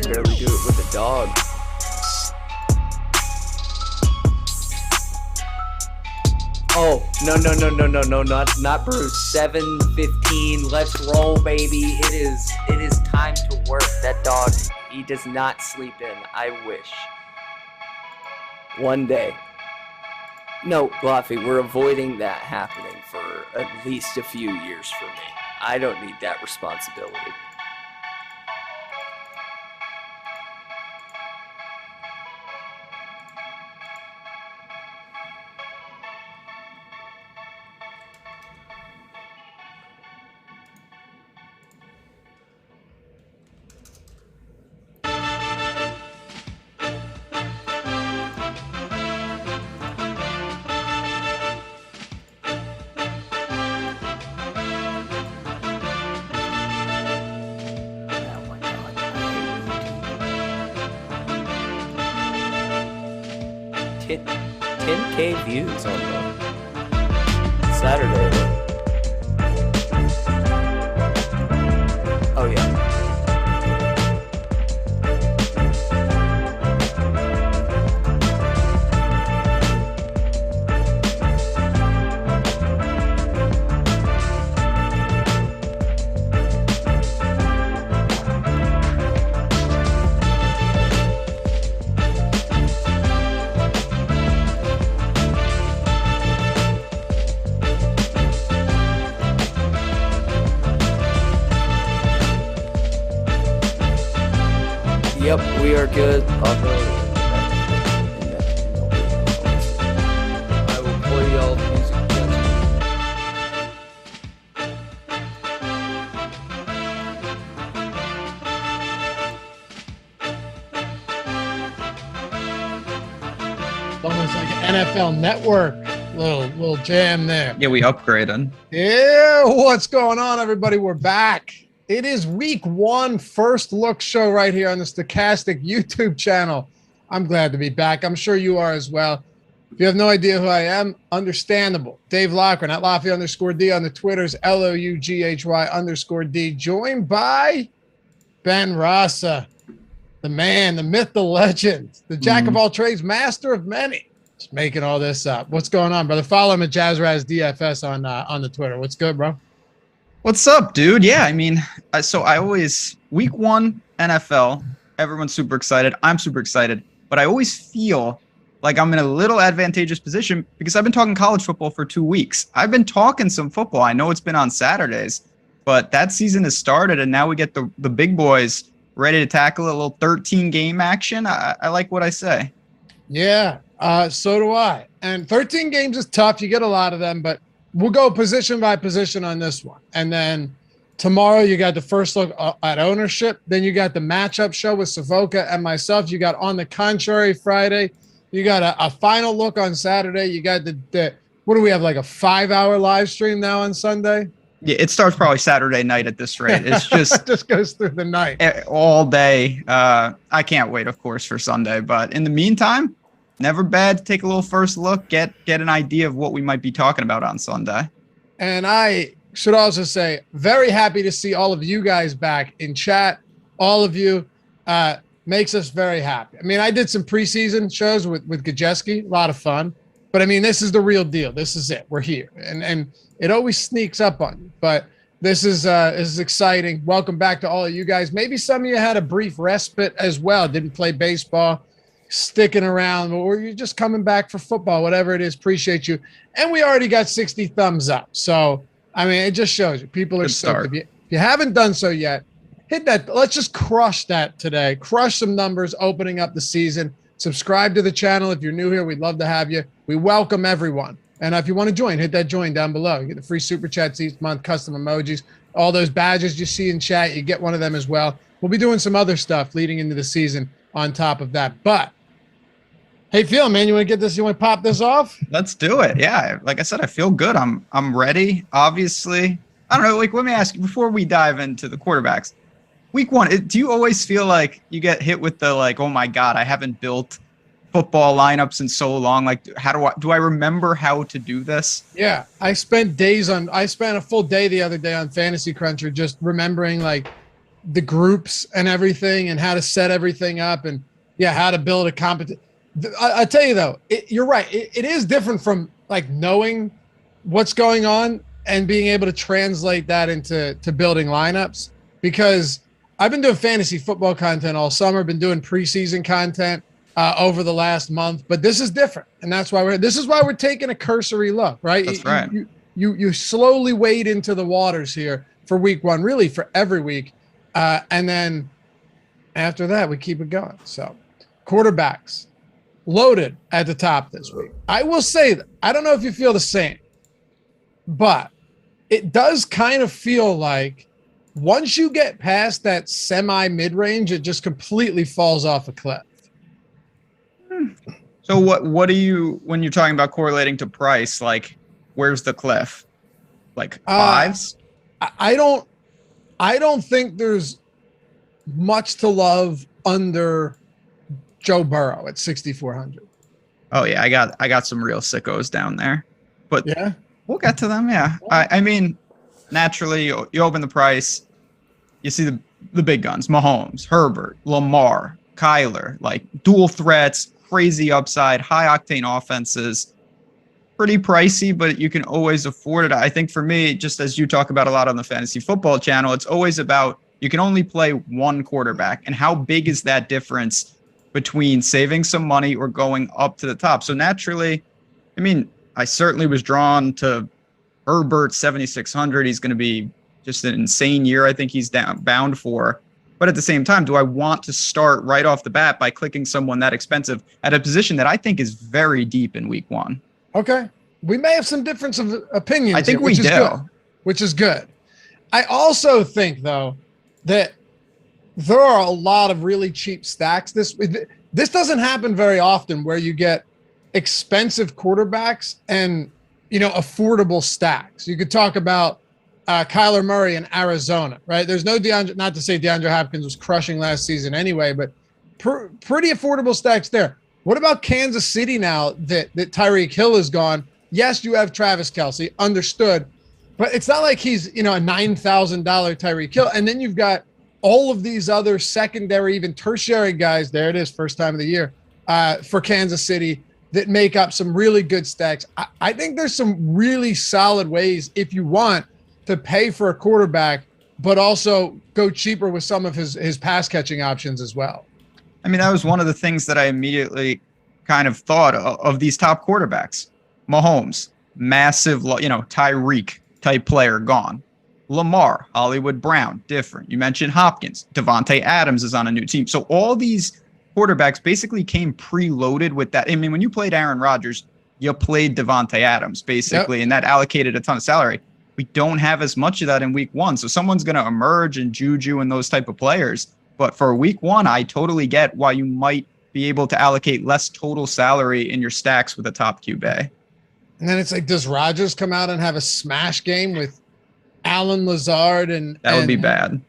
can barely do it with a dog. Oh, no, not Bruce. 7:15. Let's roll, baby. It is time to work. That dog, he does not sleep in. I wish. One day. No, Luffy, we're avoiding that happening for at least a few years for me. I don't need that responsibility. Hit 10K views on the Saturday. Oh yeah. Yep, we are good. I will play y'all music against Almost like an NFL Network little jam there. Yeah, we upgraded. Yeah, what's going on, everybody? We're back. It is week one, first look show right here on the Stokastic YouTube channel. I'm glad to be back. I'm sure you are as well. If you have no idea who I am, understandable. Dave Loughran at Laffy_D on the Twitters, LOUGHY_D, joined by Ben Rasa, the man, the myth, the legend, the jack of all trades, master of many. Just making all this up. What's going on, brother? Follow him at JazzRaz DFS on the Twitter. What's good, bro? What's up, dude? Yeah, I mean, so I always, week one NFL, everyone's super excited. I'm super excited. But I always feel like I'm in a little advantageous position because I've been talking college football for 2 weeks. I've been talking some football. I know it's been on Saturdays, but that season has started, and now we get the big boys ready to tackle a little 13-game action. I like what I say. Yeah, so do I. And 13 games is tough. You get a lot of them, but we'll go position by position on this one. And then tomorrow you got the first look at ownership. Then you got the matchup show with Savoca and myself. You got On the Contrary Friday. You got a final look on Saturday. You got the what do we have, like a 5-hour live stream now on Sunday? Yeah, it starts probably Saturday night at this rate. It's just it just goes through the night all day. I can't wait, of course, for Sunday. But in the meantime, never bad to take a little first look, get an idea of what we might be talking about on Sunday. And I should also say, very happy to see all of you guys back in chat. All of you makes us very happy. I mean, I did some preseason shows with Gajeski, a lot of fun. But I mean, this is the real deal. This is it. We're here, and it always sneaks up on you. But this is exciting. Welcome back to all of you guys. Maybe some of you had a brief respite as well. Didn't play baseball, sticking around, or you're just coming back for football, whatever it is. Appreciate you. And we already got 60 thumbs up. So, I mean, it just shows you people are stoked. If you haven't done so yet, hit that. Let's just crush that today. Crush some numbers opening up the season. Subscribe to the channel. If you're new here, we'd love to have you. We welcome everyone. And if you want to join, hit that join down below. You get the free super chats each month, custom emojis, all those badges you see in chat. You get one of them as well. We'll be doing some other stuff leading into the season on top of that. But hey, Phil, man, you want to get this? You want to pop this off? Let's do it. Yeah, like I said, I feel good. I'm ready. Obviously, I don't know. Like, let me ask you before we dive into the quarterbacks. Week one, do you always feel like you get hit with the like, oh my God, I haven't built football lineups in so long? Like, how do I remember how to do this? Yeah, I spent a full day the other day on Fantasy Cruncher just remembering like the groups and everything and how to set everything up and how to build a competition. I tell you though, you're right. It is different from like knowing what's going on and being able to translate that into building lineups, because I've been doing fantasy football content all summer, been doing preseason content over the last month, but this is different. And that's why we're taking a cursory look, right? That's right. You slowly wade into the waters here for week one, really for every week. And then after that, we keep it going. So quarterbacks loaded at the top this week. I will say that I don't know if you feel the same, but it does kind of feel like once you get past that semi mid-range, it just completely falls off a cliff. So what do you, when you're talking about correlating to price, like where's the cliff? Like fives? I don't think there's much to love under Joe Burrow at 6,400. Oh yeah, I got some real sickos down there, but yeah, we'll get to them. Yeah, I mean, naturally, you open the price, you see the big guns: Mahomes, Herbert, Lamar, Kyler, like dual threats, crazy upside, high octane offenses. Pretty pricey, but you can always afford it. I think for me, just as you talk about a lot on the fantasy football channel, it's always about you can only play one quarterback, and how big is that difference between saving some money or going up to the top. So naturally, I mean, I certainly was drawn to Herbert 7,600. He's going to be just an insane year. I think he's bound for. But at the same time, do I want to start right off the bat by clicking someone that expensive at a position that I think is very deep in week one? Okay. We may have some difference of opinions. I think here, we do. Which is good. I also think, though, that there are a lot of really cheap stacks. This doesn't happen very often where you get expensive quarterbacks and, affordable stacks. You could talk about Kyler Murray in Arizona, right? There's no not to say DeAndre Hopkins was crushing last season anyway, but pretty affordable stacks there. What about Kansas City now that Tyreek Hill is gone? Yes, you have Travis Kelce, understood, but it's not like he's, a $9,000 Tyreek Hill. And then you've got all of these other secondary, even tertiary guys, there it is, first time of the year, for Kansas City that make up some really good stacks. I think there's some really solid ways, if you want, to pay for a quarterback, but also go cheaper with some of his pass catching options as well. I mean, that was one of the things that I immediately kind of thought of these top quarterbacks. Mahomes, massive, Tyreek type player, gone. Lamar, Hollywood Brown, different. You mentioned Hopkins. Devontae Adams is on a new team. So all these quarterbacks basically came preloaded with that. I mean, when you played Aaron Rodgers, you played Devontae Adams, basically, and that allocated a ton of salary. We don't have as much of that in week one. So someone's going to emerge and Juju and those type of players. But for week one, I totally get why you might be able to allocate less total salary in your stacks with a top QB. And then it's like, does Rodgers come out and have a smash game with Allen Lazard? That would be bad.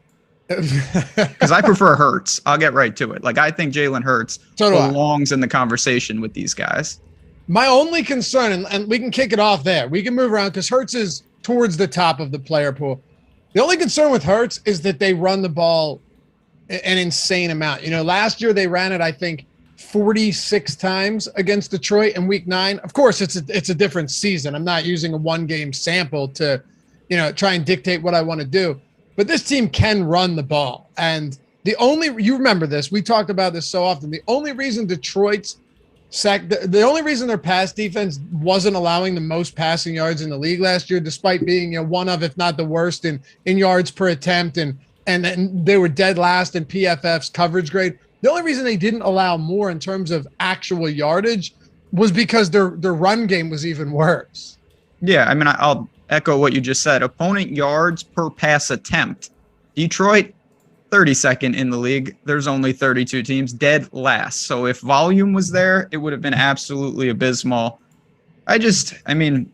Because I prefer Hurts. I'll get right to it. Like, I think Jalen Hurts belongs in the conversation with these guys. My only concern, and we can kick it off there. We can move around because Hurts is towards the top of the player pool. The only concern with Hurts is that they run the ball an insane amount. Last year they ran it, I think, 46 times against Detroit in week 9. Of course, it's a different season. I'm not using a one-game sample to, try and dictate what I want to do. But this team can run the ball. And you remember this, we talked about this so often. The only reason Detroit's the only reason their pass defense wasn't allowing the most passing yards in the league last year, despite being one of, if not the worst in yards per attempt, and they were dead last in PFF's coverage grade. The only reason they didn't allow more in terms of actual yardage was because their run game was even worse. Yeah, I mean, I'll echo what you just said. Opponent yards per pass attempt. Detroit, 32nd in the league. There's only 32 teams, dead last. So if volume was there, it would have been absolutely abysmal. I mean,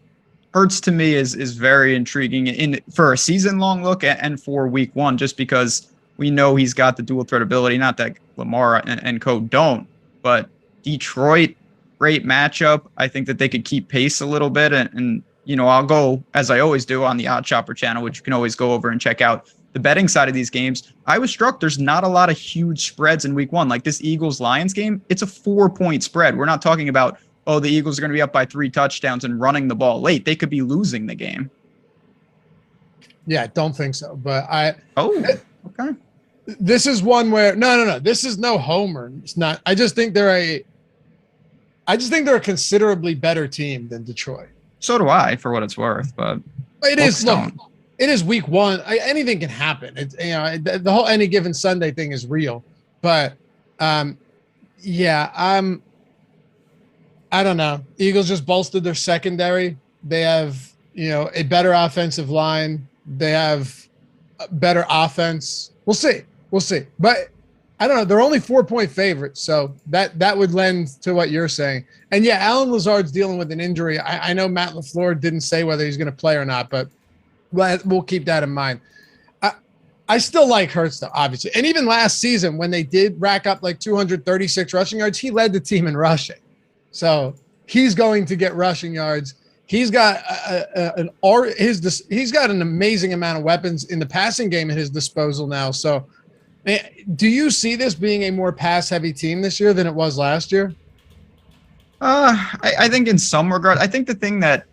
Hurts to me is very intriguing for a season-long look and for week one, just because we know he's got the dual threat ability. Not that Lamar and co don't, but Detroit, great matchup. I think that they could keep pace a little bit. And I'll go, as I always do, on the Odd Chopper channel, which you can always go over and check out the betting side of these games, I was struck there's not a lot of huge spreads in week one. Like this Eagles-Lions game, it's a 4-point spread. We're not talking about, oh, the Eagles are going to be up by 3 touchdowns and running the ball late. They could be losing the game. Yeah, don't think so. But okay. This is one where no. This is no homer. It's not. I just think they're a considerably better team than Detroit. So do I, for what it's worth. But it is. Look, it is week one. Anything can happen. It's the whole any given Sunday thing is real. But I don't know. Eagles just bolstered their secondary. They have a better offensive line. They have a better offense. We'll see. But I don't know. They're only 4-point favorites, so that would lend to what you're saying. And yeah, Alan Lazard's dealing with an injury. I know Matt LaFleur didn't say whether he's going to play or not, but we'll keep that in mind. I still like Hurts, though, obviously. And even last season, when they did rack up like 236 rushing yards, he led the team in rushing. So he's going to get rushing yards. He's got he's got an amazing amount of weapons in the passing game at his disposal now. So do you see this being a more pass-heavy team this year than it was last year? I think in some regard, I think the thing that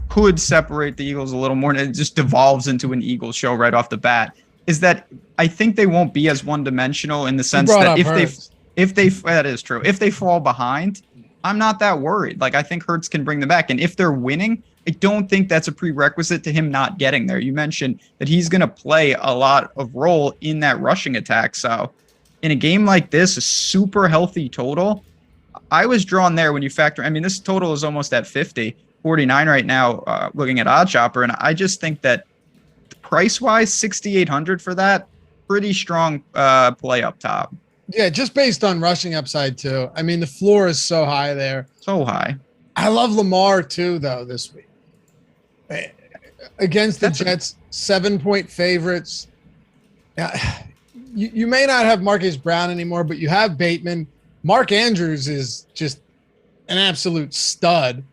could separate the Eagles a little more, and it just devolves into an Eagles show right off the bat, is that I think they won't be as one-dimensional in the sense that if that is true. If they fall behind, I'm not that worried. Like, I think Hurts can bring them back. And if they're winning, I don't think that's a prerequisite to him not getting there. You mentioned that he's going to play a lot of role in that rushing attack. So in a game like this, a super healthy total, I was drawn there when you factor. I mean, this total is almost at 49 right now, looking at OddsShopper. And I just think that price-wise, 6,800 for that, pretty strong play up top. Yeah, just based on rushing upside, too. I mean, the floor is so high there. So high. I love Lamar, too, though, this week. Against the Jets, 7-point favorites. You may not have Marquise Brown anymore, but you have Bateman. Mark Andrews is just an absolute stud.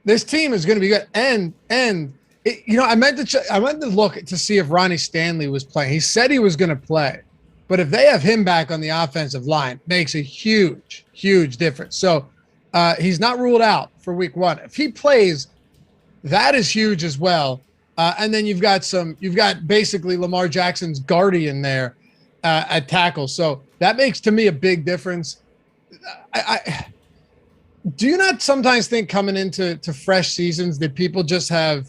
This team is going to be good. And I meant to look to see if Ronnie Stanley was playing. He said he was going to play. But if they have him back on the offensive line, makes a huge, huge difference. So he's not ruled out for week one. If he plays, that is huge as well. And then you've got basically Lamar Jackson's guardian there at tackle. So that makes to me a big difference. Do you not sometimes think coming into fresh seasons that people just have,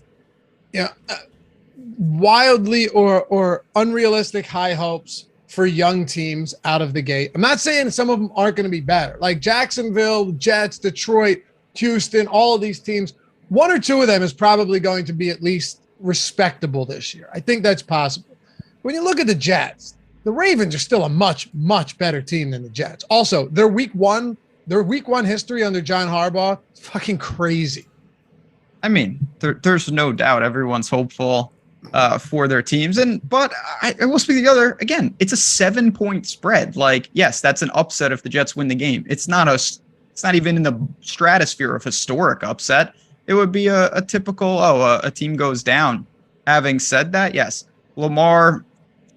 wildly or unrealistic high hopes for young teams out of the gate? I'm not saying some of them aren't going to be better. Like Jacksonville, Jets, Detroit, Houston, all of these teams, one or two of them is probably going to be at least respectable this year. I think that's possible. When you look at the Jets, the Ravens are still a much, much better team than the Jets. Also, their week one history under John Harbaugh is fucking crazy. I mean, there's no doubt everyone's hopeful for their teams. But I will speak the other, again, it's a 7-point spread. Like, yes, that's an upset if the Jets win the game. It's not even in the stratosphere of historic upset. It would be a typical, a team goes down. Having said that, yes, Lamar,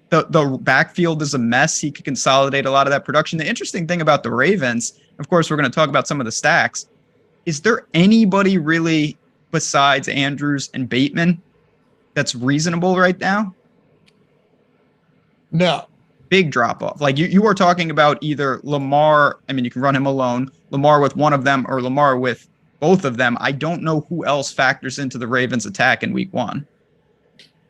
the backfield is a mess. He could consolidate a lot of that production. The interesting thing about the Ravens, of course, we're going to talk about some of the stacks. Is there anybody really besides Andrews and Bateman that's reasonable right now? No. Big drop off. Like you are talking about either Lamar. I mean, you can run him alone, Lamar with one of them, or Lamar with both of them. I don't know who else factors into the Ravens attack in week one.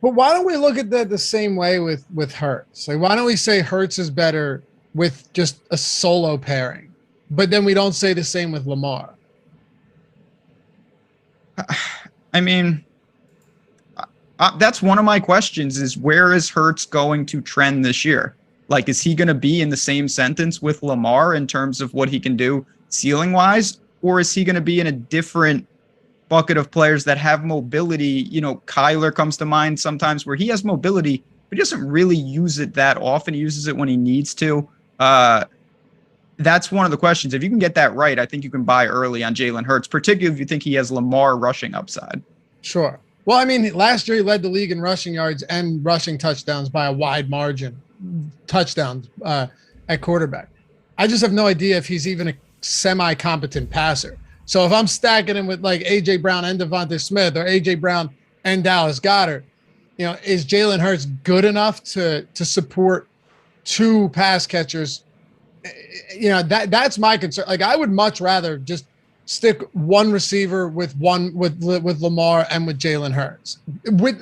But why don't we look at that the same way with Hurts? Like, why don't we say Hurts is better with just a solo pairing, but then we don't say the same with Lamar? I mean, that's one of my questions is where is Hurts going to trend this year? Like, is he going to be in the same sentence with Lamar in terms of what he can do ceiling wise? Or is he going to be in a different bucket of players that have mobility? Kyler comes to mind sometimes where he has mobility, but he doesn't really use it that often. He uses it when he needs to. That's one of the questions. If you can get that right, I think you can buy early on Jalen Hurts, particularly if you think he has Lamar rushing upside. Sure. Well, I mean, last year he led the league in rushing yards and rushing touchdowns by a wide margin. Touchdowns at quarterback. I just have no idea if he's even a semi-competent passer. So if I'm stacking him with like A.J. Brown and Devonta Smith, or A.J. Brown and Dallas Goedert, is Jalen Hurts good enough to support two pass catchers? That's my concern. Like, I would much rather just stick one receiver with Lamar and with Jalen Hurts,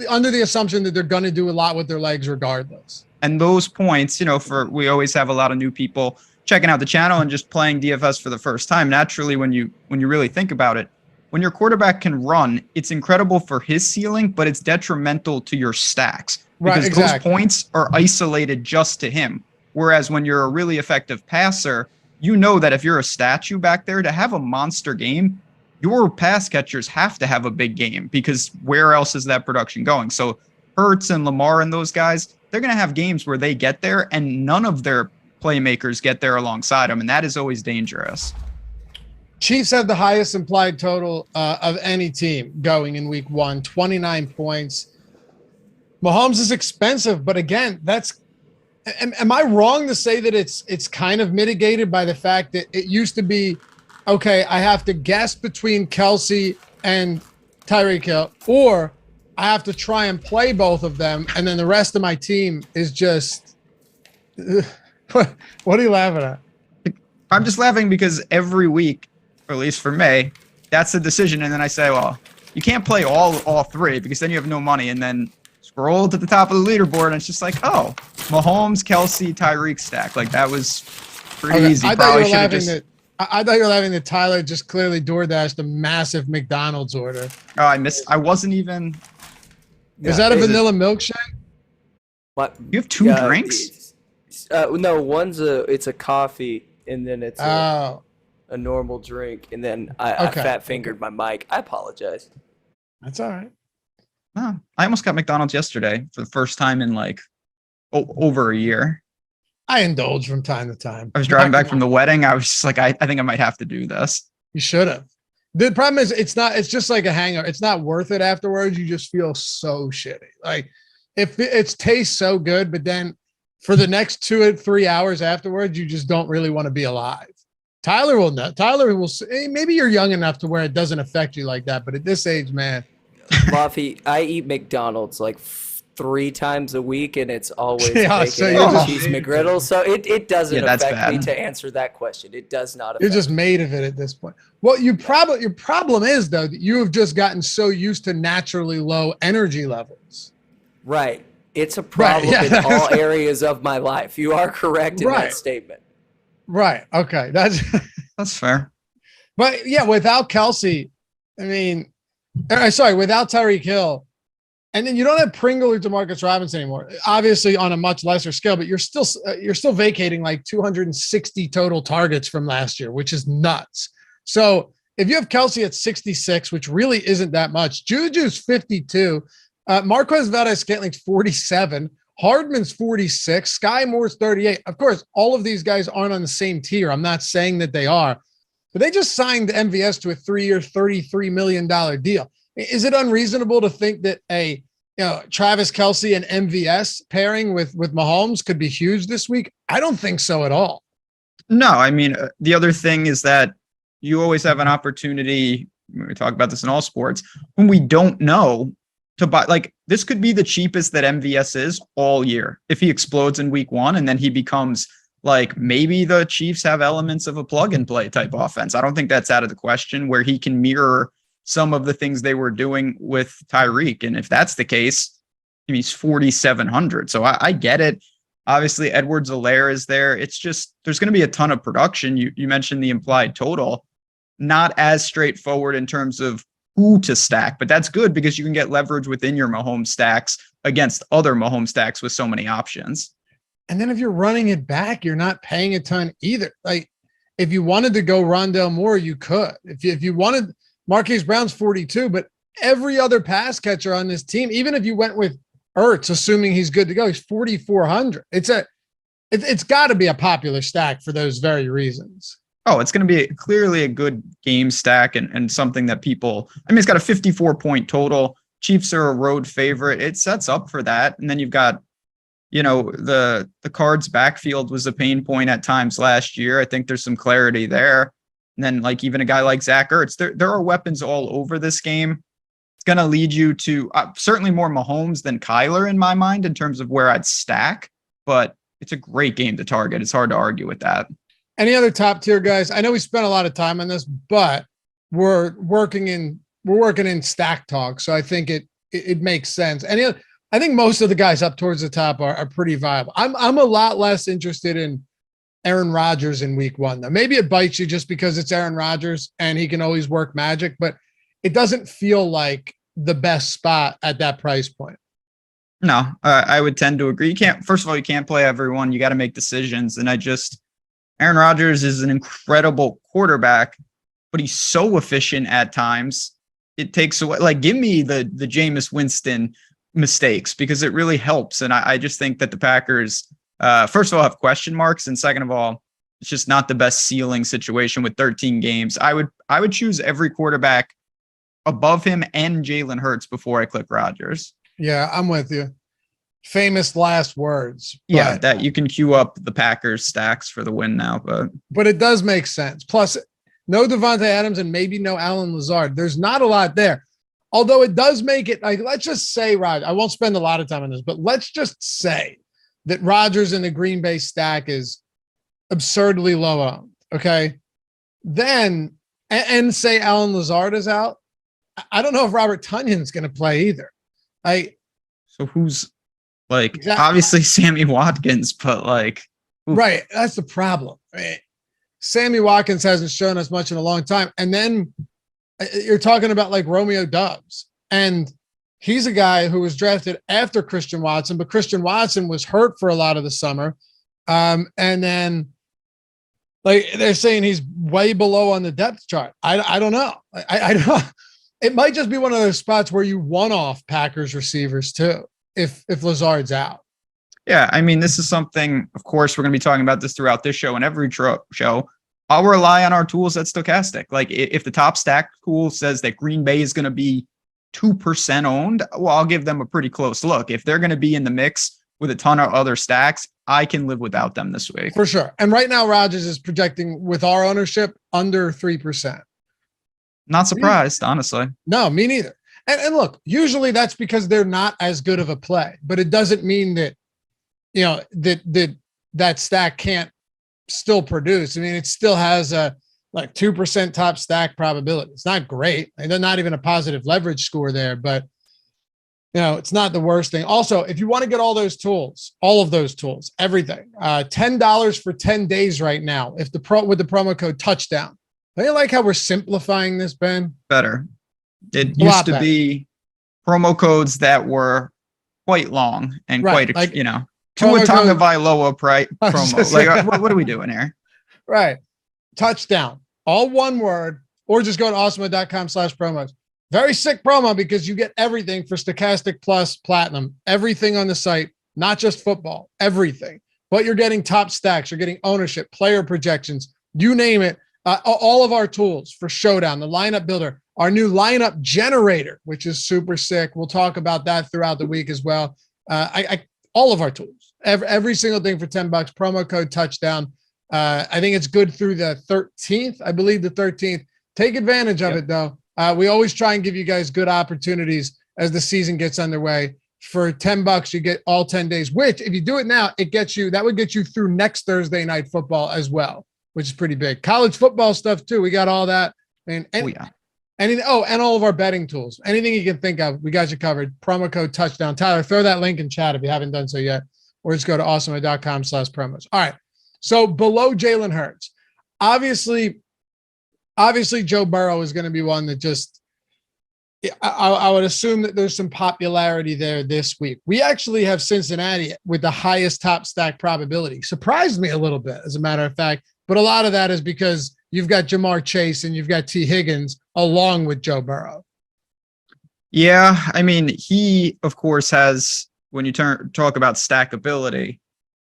under the assumption that they're going to do a lot with their legs regardless. And those points, we always have a lot of new people checking out the channel and just playing DFS for the first time. Naturally, when you really think about it, when your quarterback can run, it's incredible for his ceiling, but it's detrimental to your stacks because those points are isolated just to him. Whereas when you're a really effective passer, that if you're a statue back there, to have a monster game, your pass catchers have to have a big game, because where else is that production going? So Hurts and Lamar and those guys, they're going to have games where they get there and none of their playmakers get there alongside them, and that is always dangerous. Chiefs have the highest implied total of any team going in week 1, 29 points. Mahomes is expensive, but again, am I wrong to say that it's kind of mitigated by the fact that it used to be, okay, I have to guess between Kelsey and Tyreek Hill, or I have to try and play both of them, and then the rest of my team is just what are you laughing at? I'm just laughing because every week, or at least for me, that's the decision. And then I say, well, you can't play all three, because then you have no money. And then scroll to the top of the leaderboard, and it's just like, oh, Mahomes, Kelsey, Tyreek stack. Like, that was pretty easy. I thought you were laughing that Tyler just clearly DoorDashed a massive McDonald's order. Oh, I wasn't even. Is that a vanilla milkshake? What? You have two drinks? No, it's a coffee, and then it's a normal drink, and then I fat fingered my mic. I apologize. That's all right. Oh, I almost got McDonald's yesterday for the first time in over a year. I indulge from time to time. I was driving back from the wedding. I was just like, I think I might have to do this. You should have. The problem is it's just like a hangover. It's not worth it afterwards. You just feel so shitty. Like, if it tastes so good, but then for the next 2 or 3 hours afterwards, you just don't really want to be alive. Tyler will know. Tyler will. Maybe you're young enough to where it doesn't affect you like that, but at this age, man. Buffy, I eat McDonald's like 3 times a week, and it's always cheese McGriddle. So it doesn't affect me to answer that question. It does not affect You're just made of it at this point. Well, your problem is, though, that you have just gotten so used to naturally low energy levels. Right. It's a problem in all areas of my life. You are correct in that statement. Right. Okay. That's fair. But yeah, without Kelsey, without Tyreek Hill, and then you don't have Pringle or Demarcus Robinson anymore. Obviously, on a much lesser scale, but you're still vacating like 260 total targets from last year, which is nuts. So if you have Kelsey at 66, which really isn't that much, Juju's 52. Marquez Valdes-Scantling's 47, Hardman's 46, Sky Moore's 38. Of course, all of these guys aren't on the same tier. I'm not saying that they are, but they just signed MVS to a 3-year, $33 million deal. Is it unreasonable to think that Travis Kelce and MVS pairing with Mahomes could be huge this week? I don't think so at all. No, I mean, the other thing is that you always have an opportunity, we talk about this in all sports, when we don't know, to buy. Like, this could be the cheapest that MVS is all year if he explodes in week 1 and then he becomes like, maybe the Chiefs have elements of a plug and play type offense. I don't think that's out of the question, where he can mirror some of the things they were doing with Tyreek. And if that's the case, he's 4,700. So I get it. Obviously, Edwards-Helaire is there. It's just, there's going to be a ton of production. You mentioned the implied total, not as straightforward in terms of who to stack, but that's good because you can get leverage within your Mahomes stacks against other Mahomes stacks with so many options. And then if you're running it back, you're not paying a ton either. Like, if you wanted to go Rondale Moore, you could. If you wanted, Marquise Brown's 42, but every other pass catcher on this team, even if you went with Ertz, assuming he's good to go, he's 4,400. It's got to be a popular stack for those very reasons. Oh, it's going to be clearly a good game stack and something that people, I mean, it's got a 54 point total, Chiefs are a road favorite. It sets up for that. And then you've got, the Cards backfield was a pain point at times last year. I think there's some clarity there. And then like even a guy like Zach Ertz, there are weapons all over this game. It's going to lead you to certainly more Mahomes than Kyler in my mind in terms of where I'd stack, but it's a great game to target. It's hard to argue with that. Any other top tier guys? I know we spent a lot of time on this, but we're working in stack talk. So I think it makes sense. I think most of the guys up towards the top are pretty viable. I'm a lot less interested in Aaron Rodgers in week 1 though. Maybe it bites you just because it's Aaron Rodgers and he can always work magic, but it doesn't feel like the best spot at that price point. No, I would tend to agree. First of all, you can't play everyone. You got to make decisions. And Aaron Rodgers is an incredible quarterback, but he's so efficient at times. It takes away, like, give me the Jameis Winston mistakes because it really helps. And I just think that the Packers, first of all, have question marks. And second of all, it's just not the best ceiling situation with 13 games. I would choose every quarterback above him and Jalen Hurts before I click Rodgers. Yeah, I'm with you. Famous last words. Yeah, that you can queue up the Packers stacks for the win now, but it does make sense. Plus, no Devontae Adams and maybe no Allen Lazard. There's not a lot there. Although it does make it like, let's just say, Rod, I won't spend a lot of time on this, but let's just say that Rodgers in the Green Bay stack is absurdly low owned. Okay. Then, and say Allen Lazard is out. I don't know if Robert Tunyon's going to play either. So who's like, exactly. Obviously Sammy Watkins, but like, oof. Right. That's the problem. Right? Sammy Watkins hasn't shown us much in a long time. And then you're talking about like Romeo Doubs, and he's a guy who was drafted after Christian Watson, but Christian Watson was hurt for a lot of the summer. And then like they're saying he's way below on the depth chart. I don't know. I don't. It might just be one of those spots where you one-off Packers receivers too, if Lazard's out. Yeah, I mean, this is something, of course, we're going to be talking about this throughout this show and every show. I'll rely on our tools at Stokastic. Like if the top stack tool says that Green Bay is going to be 2% owned, well, I'll give them a pretty close look. If they're going to be in the mix with a ton of other stacks, I can live without them this week. For sure. And right now, Rodgers is projecting with our ownership under 3%. Not surprised, honestly. No, me neither. And look, usually that's because they're not as good of a play, but it doesn't mean that, that stack can't still produce. I mean, it still has a like 2% top stack probability. It's not great. And they're not even a positive leverage score there, but it's not the worst thing. Also, if you want to get all of those tools, everything, $10 for 10 days right now. With the promo code touchdown. Don't you like how we're simplifying this, Ben? Better. It used to be promo codes that were quite long and quite, Tua Tagovailoa promo. Like, what are we doing here? Right. Touchdown. All one word, or just go to awesemo.com/promos. Very sick promo because you get everything for Stokastic Plus Platinum. Everything on the site, not just football, everything. But you're getting top stacks. You're getting ownership, player projections, you name it. All of our tools for Showdown, the lineup builder, our new lineup generator, which is super sick. We'll talk about that throughout the week as well. All of our tools, every single thing for $10, promo code touchdown. I think it's good through the 13th. I believe the 13th. Take advantage of it though. We always try and give you guys good opportunities as the season gets underway. For $10, you get all 10 days, which if you do it now, that would get you through next Thursday night football as well, which is pretty big. College football stuff too. We got all that. And and all of our betting tools. Anything you can think of, we got you covered. Promo code touchdown. Tyler, throw that link in chat if you haven't done so yet, or just go to awesemo.com/promos. All right. So below Jalen Hurts, obviously Joe Burrow is going to be one that just, I would assume that there's some popularity there this week. We actually have Cincinnati with the highest top stack probability. Surprised me a little bit, as a matter of fact. But a lot of that is because you've got Jamar Chase and you've got T. Higgins along with Joe Burrow. Yeah, I mean, he, of course, has, when you talk about stackability,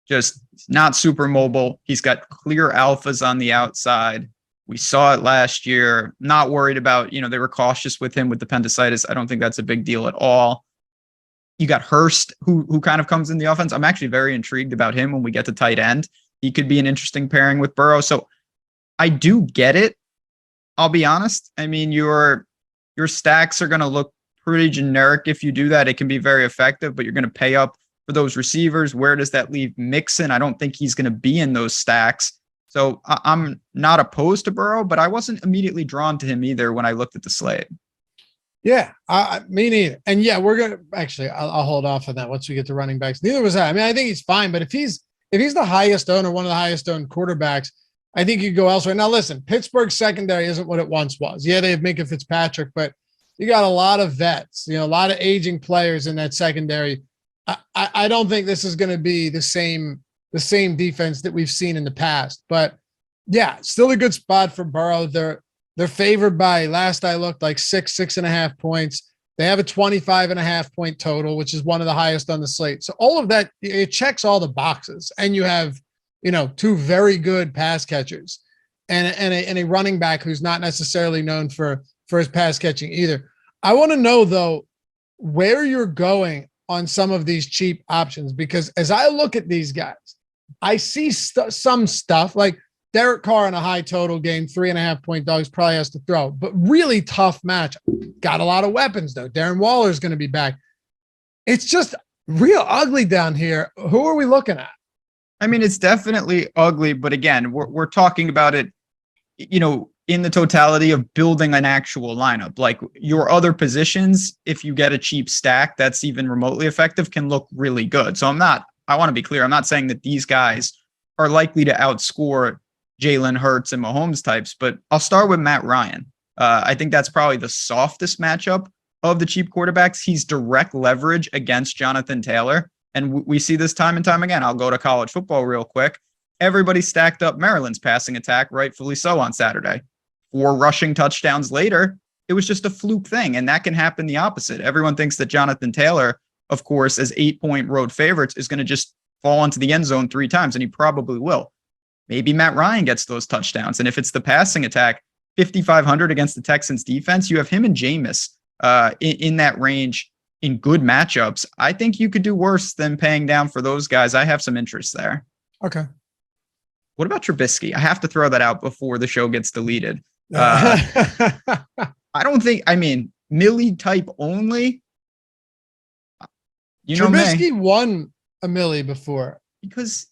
just not super mobile. He's got clear alphas on the outside. We saw it last year. Not worried about, they were cautious with him with the appendicitis. I don't think that's a big deal at all. You got Hurst, who kind of comes in the offense. I'm actually very intrigued about him when we get to tight end. He could be an interesting pairing with Burrow. So I do get it. I'll be honest. I mean, your stacks are going to look pretty generic if you do that. It can be very effective, but you're going to pay up for those receivers. Where does that leave Mixon? I don't think he's going to be in those stacks. So I'm not opposed to Burrow, but I wasn't immediately drawn to him either when I looked at the slate. Yeah, me neither. And yeah, we're gonna actually. I'll hold off on that once we get to running backs. Neither was I. I mean, I think he's fine, but if he's the highest owned or one of the highest owned quarterbacks, I think you could go elsewhere. Now, listen, Pittsburgh's secondary isn't what it once was. Yeah, they have Minka Fitzpatrick, but you got a lot of vets, a lot of aging players in that secondary. I don't think this is going to be the same defense that we've seen in the past. But yeah, still a good spot for Burrow. They're favored by, last I looked, like 6.5 points. They have a 25.5 point total, which is one of the highest on the slate. So all of that, it checks all the boxes. And you have, two very good pass catchers and a running back who's not necessarily known for his pass catching either. I want to know, though, where you're going on some of these cheap options, because as I look at these guys, I see some stuff like Derek Carr in a high total game, 3.5 point dogs, probably has to throw, but really tough match. Got a lot of weapons, though. Darren Waller is going to be back. It's just real ugly down here. Who are we looking at? I mean, it's definitely ugly, but again, we're talking about it, in the totality of building an actual lineup. Like your other positions, if you get a cheap stack that's even remotely effective, can look really good. So I want to be clear. I'm not saying that these guys are likely to outscore Jalen Hurts and Mahomes types, but I'll start with Matt Ryan. I think that's probably the softest matchup of the cheap quarterbacks. He's direct leverage against Jonathan Taylor. And we see this time and time again. I'll go to college football real quick. Everybody stacked up Maryland's passing attack, rightfully so, on Saturday. 4 rushing touchdowns later, it was just a fluke thing. And that can happen the opposite. Everyone thinks that Jonathan Taylor, of course, as 8-point road favorites, is going to just fall into the end zone 3 times, and he probably will. Maybe Matt Ryan gets those touchdowns. And if it's the passing attack, 5,500 against the Texans defense, you have him and Jameis in that range in good matchups. I think you could do worse than paying down for those guys. I have some interest there. Okay. What about Trubisky? I have to throw that out before the show gets deleted. I don't think, Millie type only. Trubisky won a Millie before. Because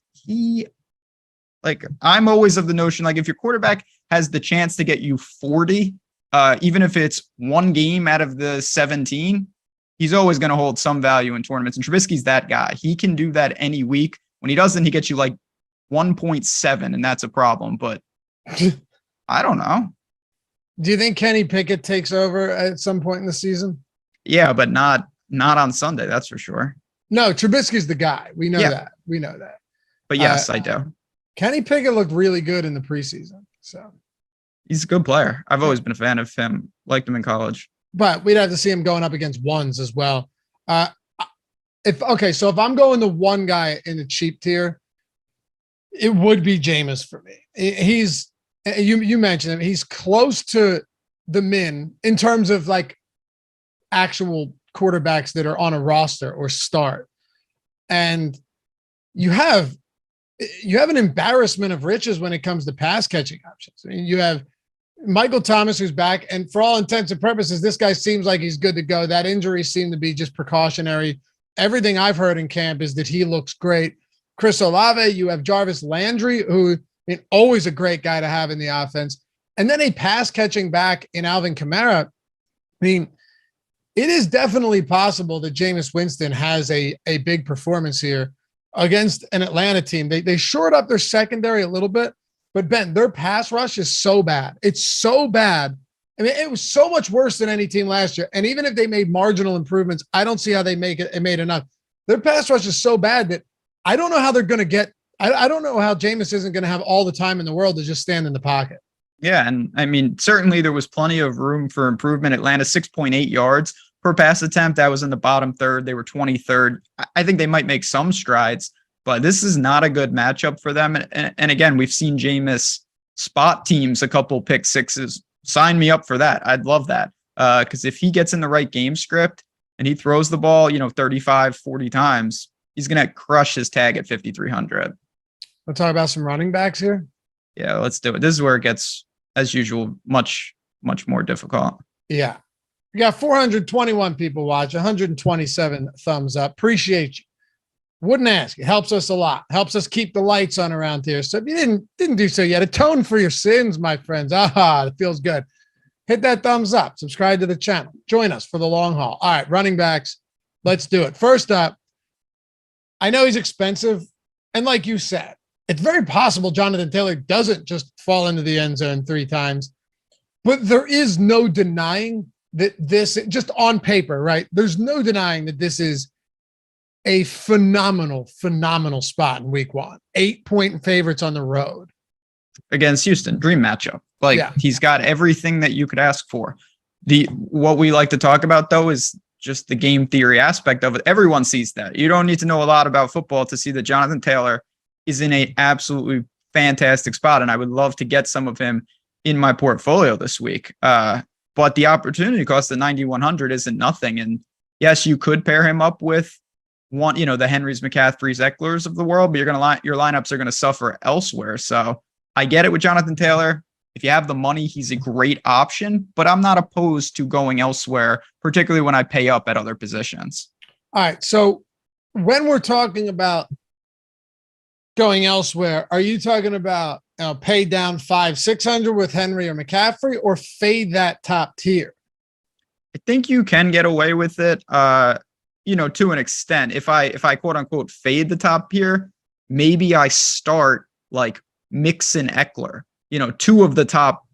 I'm always of the notion, if your quarterback has the chance to get you 40, even if it's one game out of the 17, he's always going to hold some value in tournaments. And Trubisky's that guy. He can do that any week. When he doesn't, he gets you 1.7, and that's a problem. But I don't know. Do you think Kenny Pickett takes over at some point in the season? Yeah, but not on Sunday. That's for sure. No, Trubisky's the guy. We know that. We know that. But yes, I do. Kenny Pickett looked really good in the preseason. So he's a good player. I've always been a fan of him. Liked him in college. But we'd have to see him going up against ones as well. So if I'm going the one guy in the cheap tier, it would be Jameis for me. You mentioned him. He's close to the min in terms of actual quarterbacks that are on a roster or start. And you have an embarrassment of riches when it comes to pass catching options. You have Michael Thomas, who's back, and for all intents and purposes, this guy seems like he's good to go. That injury seemed to be just precautionary. Everything I've heard in camp is that he looks great. Chris Olave, you have Jarvis Landry, who always a great guy to have in the offense. And then a pass catching back in Alvin Kamara. It is definitely possible that Jameis Winston has a big performance here against an Atlanta team. They shored up their secondary a little bit, but Ben, their pass rush is so bad. It's so bad. It was so much worse than any team last year. And even if they made marginal improvements, I don't see how they made enough. Their pass rush is so bad that I don't know how they're going to get. I don't know how Jameis isn't going to have all the time in the world to just stand in the pocket. Yeah. And certainly there was plenty of room for improvement. Atlanta, 6.8 yards per pass attempt. That was in the bottom third. They were 23rd. I think they might make some strides, but this is not a good matchup for them. And again, we've seen Jameis spot teams a couple pick sixes. Sign me up for that. I'd love that. Because if he gets in the right game script and he throws the ball, 35, 40 times, he's going to crush his tag at 5,300. We'll talk about some running backs here. Yeah, let's do it. This is where it gets, as usual, much, much more difficult. Yeah. We got 421 people watch, 127 thumbs up. Appreciate you. Wouldn't ask. It helps us a lot. Helps us keep the lights on around here. So if you didn't do so yet, atone for your sins, my friends. It feels good. Hit that thumbs up. Subscribe to the channel. Join us for the long haul. All right, running backs. Let's do it. First up, I know he's expensive. And like you said, it's very possible Jonathan Taylor doesn't just fall into the end zone 3 times. But there is no denying that this, just on paper, right? There's no denying that this is a phenomenal spot in week 1. 8-point favorites on the road. Against Houston, dream matchup. He's got everything that you could ask for. What we like to talk about, though, is just the game theory aspect of it. Everyone sees that. You don't need to know a lot about football to see that Jonathan Taylor is in a absolutely fantastic spot, and I would love to get some of him in my portfolio this week. But the opportunity cost of 9,100 isn't nothing. And yes, you could pair him up with one, the Henrys, McCaffreys, Ecklers of the world, but your lineups are going to suffer elsewhere. So I get it with Jonathan Taylor. If you have the money, he's a great option, but I'm not opposed to going elsewhere, particularly when I pay up at other positions. All right. So when we're talking about going elsewhere, are you talking about pay down 500-600 with Henry or McCaffrey, or fade that top tier? I think you can get away with it, to an extent. If I quote unquote fade the top tier, maybe I start like Mixon, Eckler, 2 of the top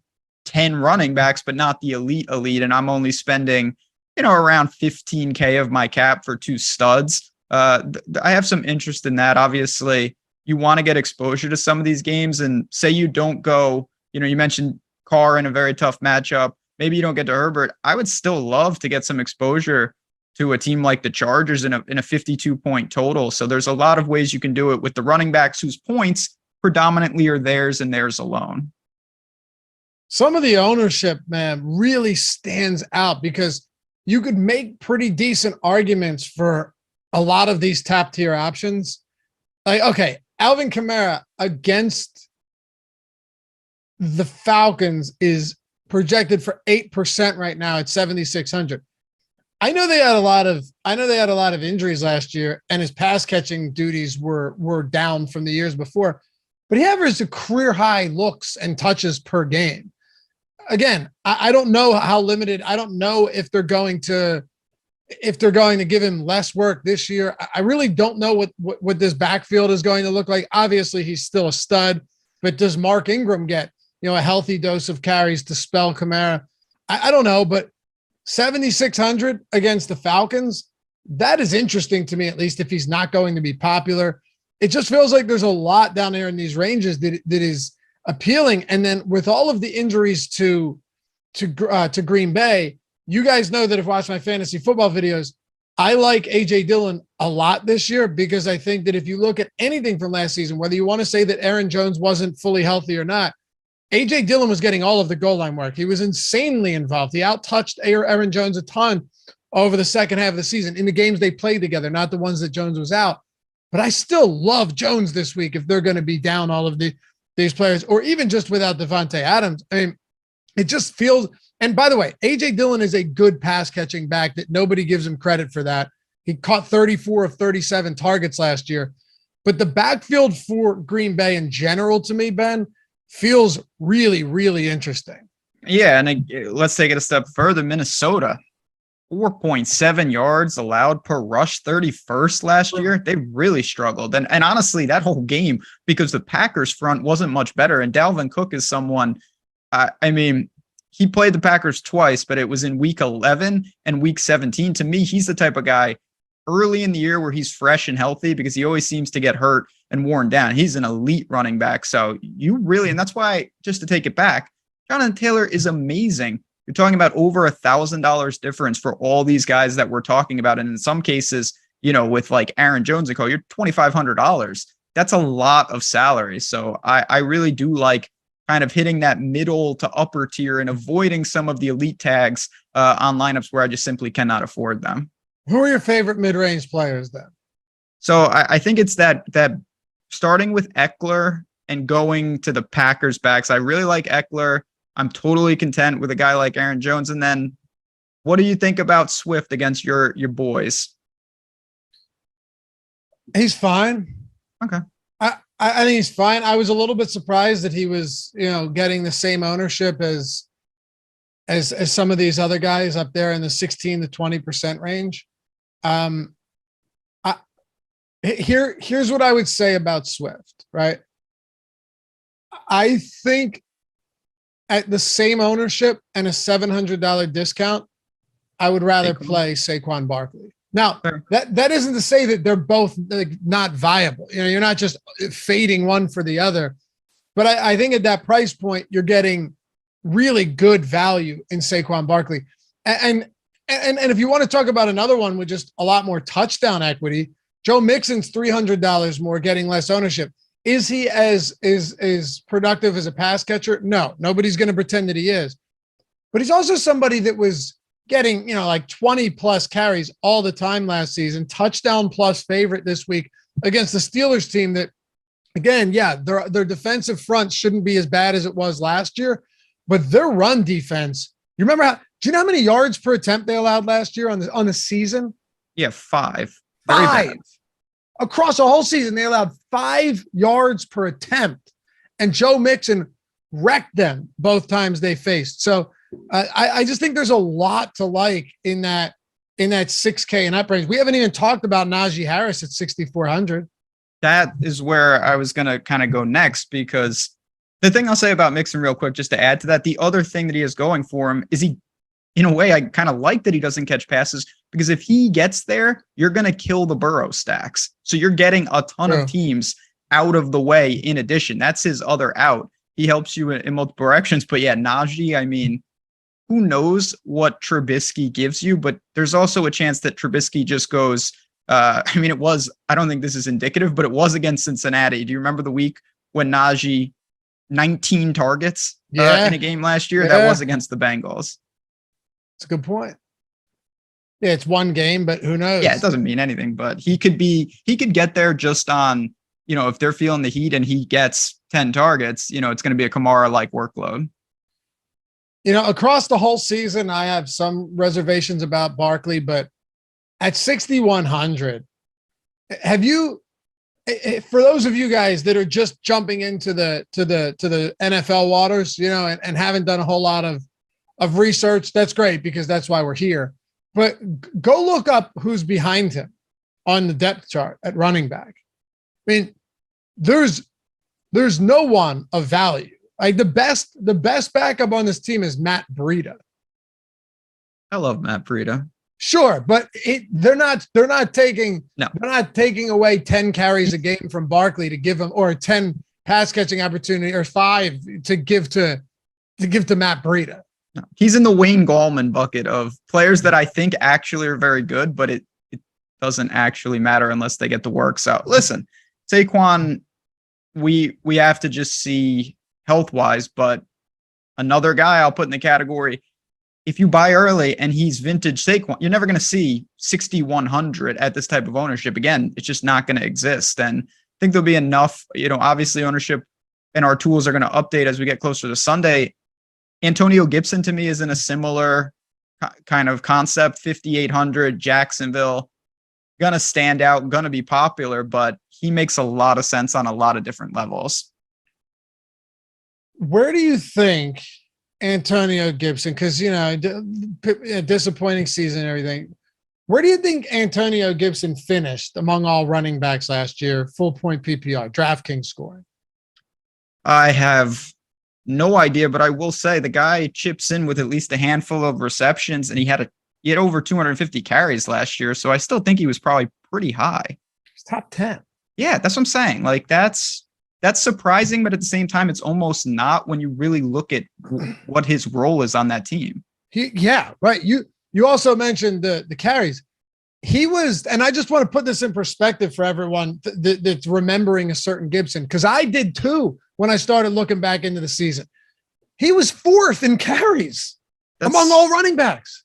10 running backs, but not the elite. And I'm only spending, around 15K of my cap for 2 studs. I have some interest in that. Obviously, you want to get exposure to some of these games, and say you don't go, you mentioned Carr in a very tough matchup. Maybe you don't get to Herbert. I would still love to get some exposure to a team like the Chargers in a 52-point total. So there's a lot of ways you can do it with the running backs whose points predominantly are theirs and theirs alone. Some of the ownership, man, really stands out because you could make pretty decent arguments for a lot of these top tier options. Like, okay, Alvin Kamara against the Falcons is projected for 8% right now at 7,600. I know they had a lot of injuries last year, and his pass catching duties were down from the years before, but he averaged a career high looks and touches per game. Again, I don't know how limited. I don't know if they're going to give him less work this year. I really don't know what this backfield is going to look like. Obviously, he's still a stud, but does Mark Ingram get a healthy dose of carries to spell Kamara? I don't know, but 7,600 against the Falcons, that is interesting to me, at least if he's not going to be popular. It just feels like there's a lot down there in these ranges that is appealing. And then with all of the injuries to Green Bay, you guys know that if you watch my fantasy football videos, I like A.J. Dillon a lot this year because I think that if you look at anything from last season, whether you want to say that Aaron Jones wasn't fully healthy or not, A.J. Dillon was getting all of the goal line work. He was insanely involved. He out-touched Aaron Jones a ton over the second half of the season in the games they played together, not the ones that Jones was out. But I still love Jones this week if they're going to be down all of these players, or even just without Devontae Adams. I mean, it just feels – and by the way, A.J. Dillon is a good pass-catching back that nobody gives him credit for that. He caught 34 of 37 targets last year. But the backfield for Green Bay in general, to me, Ben, feels really, really interesting. Yeah, and let's take it a step further. Minnesota, 4.7 yards allowed per rush, 31st last year. They really struggled. And honestly, that whole game, because the Packers front wasn't much better. And Dalvin Cook is someone, he played the Packers twice, but it was in week 11 and week 17. To me, he's the type of guy early in the year where he's fresh and healthy because he always seems to get hurt and worn down. He's an elite running back. So and that's why, just to take it back, Jonathan Taylor is amazing. You're talking about over $1,000 difference for all these guys that we're talking about. And in some cases, with like Aaron Jones and co, you're $2,500. That's a lot of salary. So I really do like kind of hitting that middle to upper tier and avoiding some of the elite tags on lineups where I just simply cannot afford them. Who are your favorite mid-range players then? So I think it's that starting with Eckler and going to the Packers backs. I really like Eckler. I'm totally content with a guy like Aaron Jones. And then what do you think about Swift against your boys? He's fine. Okay. I think he's fine. I was a little bit surprised that he was, getting the same ownership as some of these other guys up there in the 16 to 20% range. Here's what I would say about Swift, right? I think at the same ownership and a $700 discount, I would rather play Saquon Barkley. Now, that isn't to say that they're both not viable. You're not just fading one for the other. But I think at that price point, you're getting really good value in Saquon Barkley. And if you want to talk about another one with just a lot more touchdown equity, Joe Mixon's $300 more, getting less ownership. Is he as productive as a pass catcher? No, nobody's going to pretend that he is. But he's also somebody that was getting, like 20 plus carries all the time last season, touchdown plus favorite this week against the Steelers team that, again, their defensive front shouldn't be as bad as it was last year, but their run defense, do you know how many yards per attempt they allowed last year on the season? Yeah, 5. Five. Across a whole season, they allowed 5 yards per attempt, and Joe Mixon wrecked them both times they faced. So I just think there's a lot to like in that 6K and up range. We haven't even talked about Najee Harris at 6,400. That is where I was going to kind of go next, because the thing I'll say about Mixon real quick, just to add to that, the other thing that he has going for him is in a way, I kind of like that he doesn't catch passes, because if he gets there, you're going to kill the Burrow stacks. So you're getting a ton of teams out of the way. In addition, that's his other out. He helps you in multiple directions. But yeah, Najee, I mean, who knows what Trubisky gives you, but there's also a chance that Trubisky just goes, I don't think this is indicative, but it was against Cincinnati. Do you remember the week when Najee 19 targets in a game last year? That was against the Bengals. That's a good point. Yeah, it's one game, but who knows? Yeah, it doesn't mean anything, but he could get there just on, if they're feeling the heat and he gets 10 targets, it's going to be a Kamara-like workload. Across the whole season, I have some reservations about Barkley, but at 6,100, have you, for those of you guys that are just jumping into the NFL waters, and haven't done a whole lot of research, that's great, because that's why we're here. But go look up who's behind him on the depth chart at running back. I mean, there's no one of value. Like the best backup on this team is Matt Breida. I love Matt Breida. Sure, but they're not taking away 10 carries a game from Barkley to give him, or 10 pass catching opportunity, or 5 to give to Matt Breida. No, he's in the Wayne Gallman bucket of players that I think actually are very good, but it doesn't actually matter unless they get the work. So listen, Saquon, we have to just see health-wise, but another guy I'll put in the category, if you buy early and he's vintage Saquon, you're never going to see 6,100 at this type of ownership. Again, it's just not going to exist. And I think there'll be enough, obviously ownership and our tools are going to update as we get closer to Sunday. Antonio Gibson to me is in a similar kind of concept, 5,800, Jacksonville, going to stand out, going to be popular, but he makes a lot of sense on a lot of different levels. Where do you think Antonio Gibson, because, disappointing season and everything, where do you think Antonio Gibson finished among all running backs last year, full point PPR, DraftKings scoring? I have no idea, but I will say the guy chips in with at least a handful of receptions, and he had over 250 carries last year. So I still think he was probably pretty high. He's top 10. Yeah, that's what I'm saying. Like that's surprising, but at the same time, it's almost not when you really look at what his role is on that team. Right. You also mentioned the carries. He was, and I just want to put this in perspective for everyone that's remembering a certain Gibson, because I did too when I started looking back into the season. He was 4th in carries among all running backs.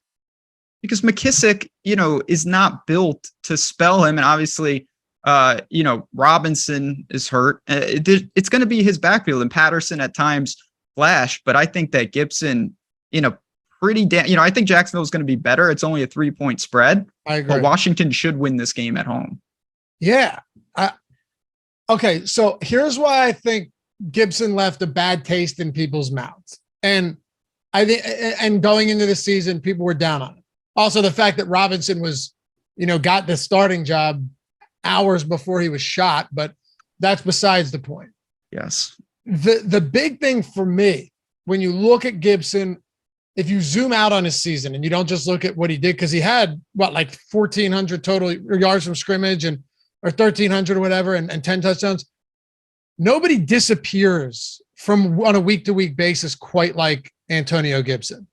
Because McKissick, is not built to spell him. And obviously, Robinson is hurt. It's going to be his backfield, and Patterson at times flash. But I think that Gibson, I think Jacksonville is going to be better. It's only a 3-point spread. I agree. But Washington should win this game at home. Yeah. Okay. So here's why I think Gibson left a bad taste in people's mouths. And I think, and going into the season, people were down on it. Also, the fact that Robinson was, got the starting job hours before he was shot, but that's besides the point. Yes. The big thing for me, when you look at Gibson, if you zoom out on his season and you don't just look at what he did, because he had 1,400 total yards from scrimmage or 1,300 or whatever, and 10 touchdowns. Nobody disappears on a week-to-week basis quite like Antonio Gibson.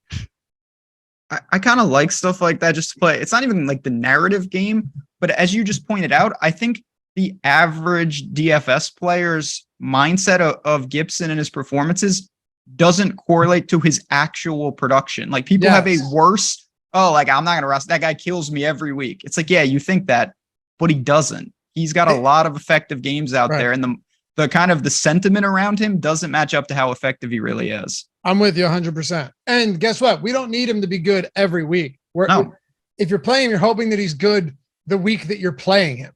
I kind of like stuff like that just to play. It's not even like the narrative game, but as you just pointed out, I think the average DFS player's mindset of Gibson and his performances doesn't correlate to his actual production. Like people have a worse, I'm not going to rest. That guy kills me every week. It's like, yeah, you think that, but he doesn't. He's got a lot of effective games out there, and the kind of the sentiment around him doesn't match up to how effective he really is. I'm with you 100%. And guess what? We don't need him to be good every week. If you're playing him, you're hoping that he's good the week that you're playing him.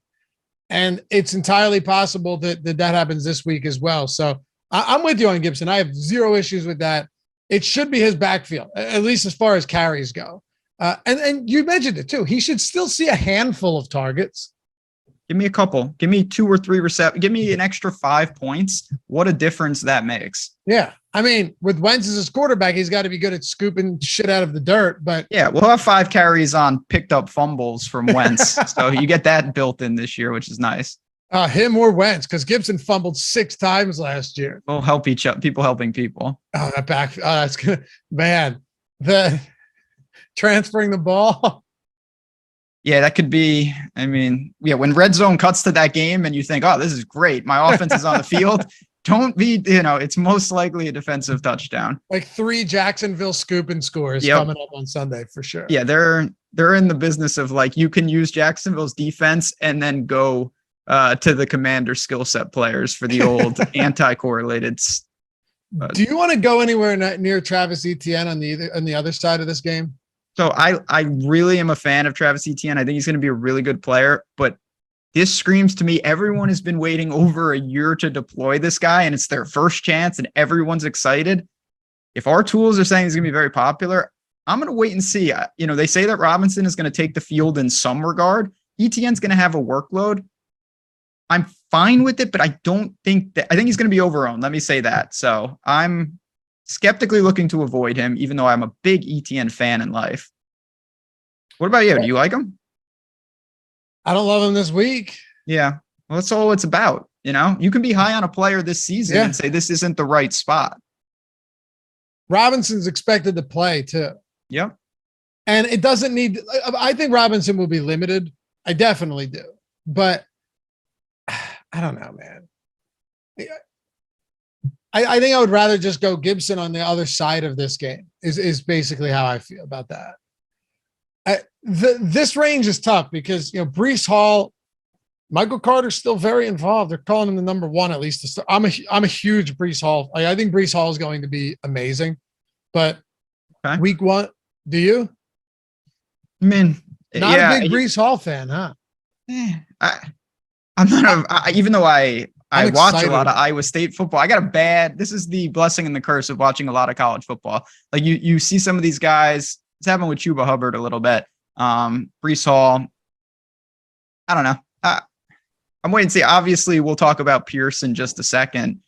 And it's entirely possible that happens this week as well. So I'm with you on Gibson. I have zero issues with that. It should be his backfield, at least as far as carries go. And you mentioned it too. He should still see a handful of targets. Give me a couple. Give me 2 or 3 receptions. Give me an extra 5 points. What a difference that makes. Yeah. I mean, with Wentz as his quarterback, he's got to be good at scooping shit out of the dirt. But yeah, we'll have 5 carries on picked up fumbles from Wentz. So you get that built in this year, which is nice. Him or Wentz, because Gibson fumbled 6 times last year. We'll help each other. People helping people. Oh, that back. Oh, that's good. Man, the transferring the ball. Yeah, that could be, when red zone cuts to that game and you think, oh, this is great. My offense is on the field. Don't be, it's most likely a defensive touchdown. Like 3 Jacksonville scoop and scores coming up on Sunday for sure. Yeah, they're in the business of you can use Jacksonville's defense and then go to the commander skill set players for the old anti-correlated. Do you want to go anywhere near Travis Etienne on the other side of this game? So I really am a fan of Travis Etienne. I think he's going to be a really good player, but this screams to me, everyone has been waiting over a year to deploy this guy, and it's their first chance, and everyone's excited. If our tools are saying he's going to be very popular, I'm going to wait and see. They say that Robinson is going to take the field in some regard. Etienne's going to have a workload. I'm fine with it, but I think he's going to be overowned. Let me say that. So I'm skeptically looking to avoid him, even though I'm a big Etienne fan in life. What about you? Do you like him? I don't love him this week. Yeah. Well, that's all it's about. You can be high on a player this season and say this isn't the right spot. Robinson's expected to play too. Yep. And it doesn't need, I think Robinson will be limited. I definitely do. But I don't know, man. I think I would rather just go Gibson on the other side of this game is basically how I feel about that. This range is tough because, Breece Hall, Michael Carter's still very involved. They're calling him the number 1, at least to start. I'm a huge Breece Hall. I think Breece Hall is going to be amazing, but week 1, do you? Not a big Breece Hall fan, huh? I'm not even though I watch a lot of Iowa State football. This is the blessing and the curse of watching a lot of college football. Like you see some of these guys, it's happened with Chuba Hubbard a little bit. Breece Hall, I don't know. I'm waiting to see. Obviously, we'll talk about Pierce in just a second.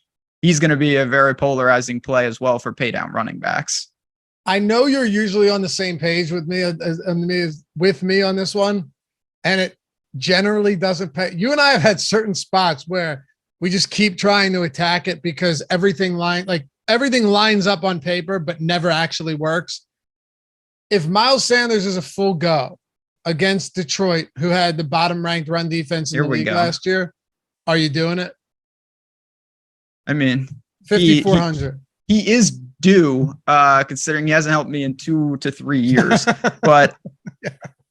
He's going to be a very polarizing play as well for pay down running backs. I know you're usually on the same page with me on this one, and it generally doesn't pay. You and I have had certain spots where we just keep trying to attack it because everything lines up on paper, but never actually works. If Miles Sanders is a full go against Detroit, who had the bottom ranked run defense in the league last year, are you doing it? 5,400. He is due, considering he hasn't helped me in 2 to 3 years. But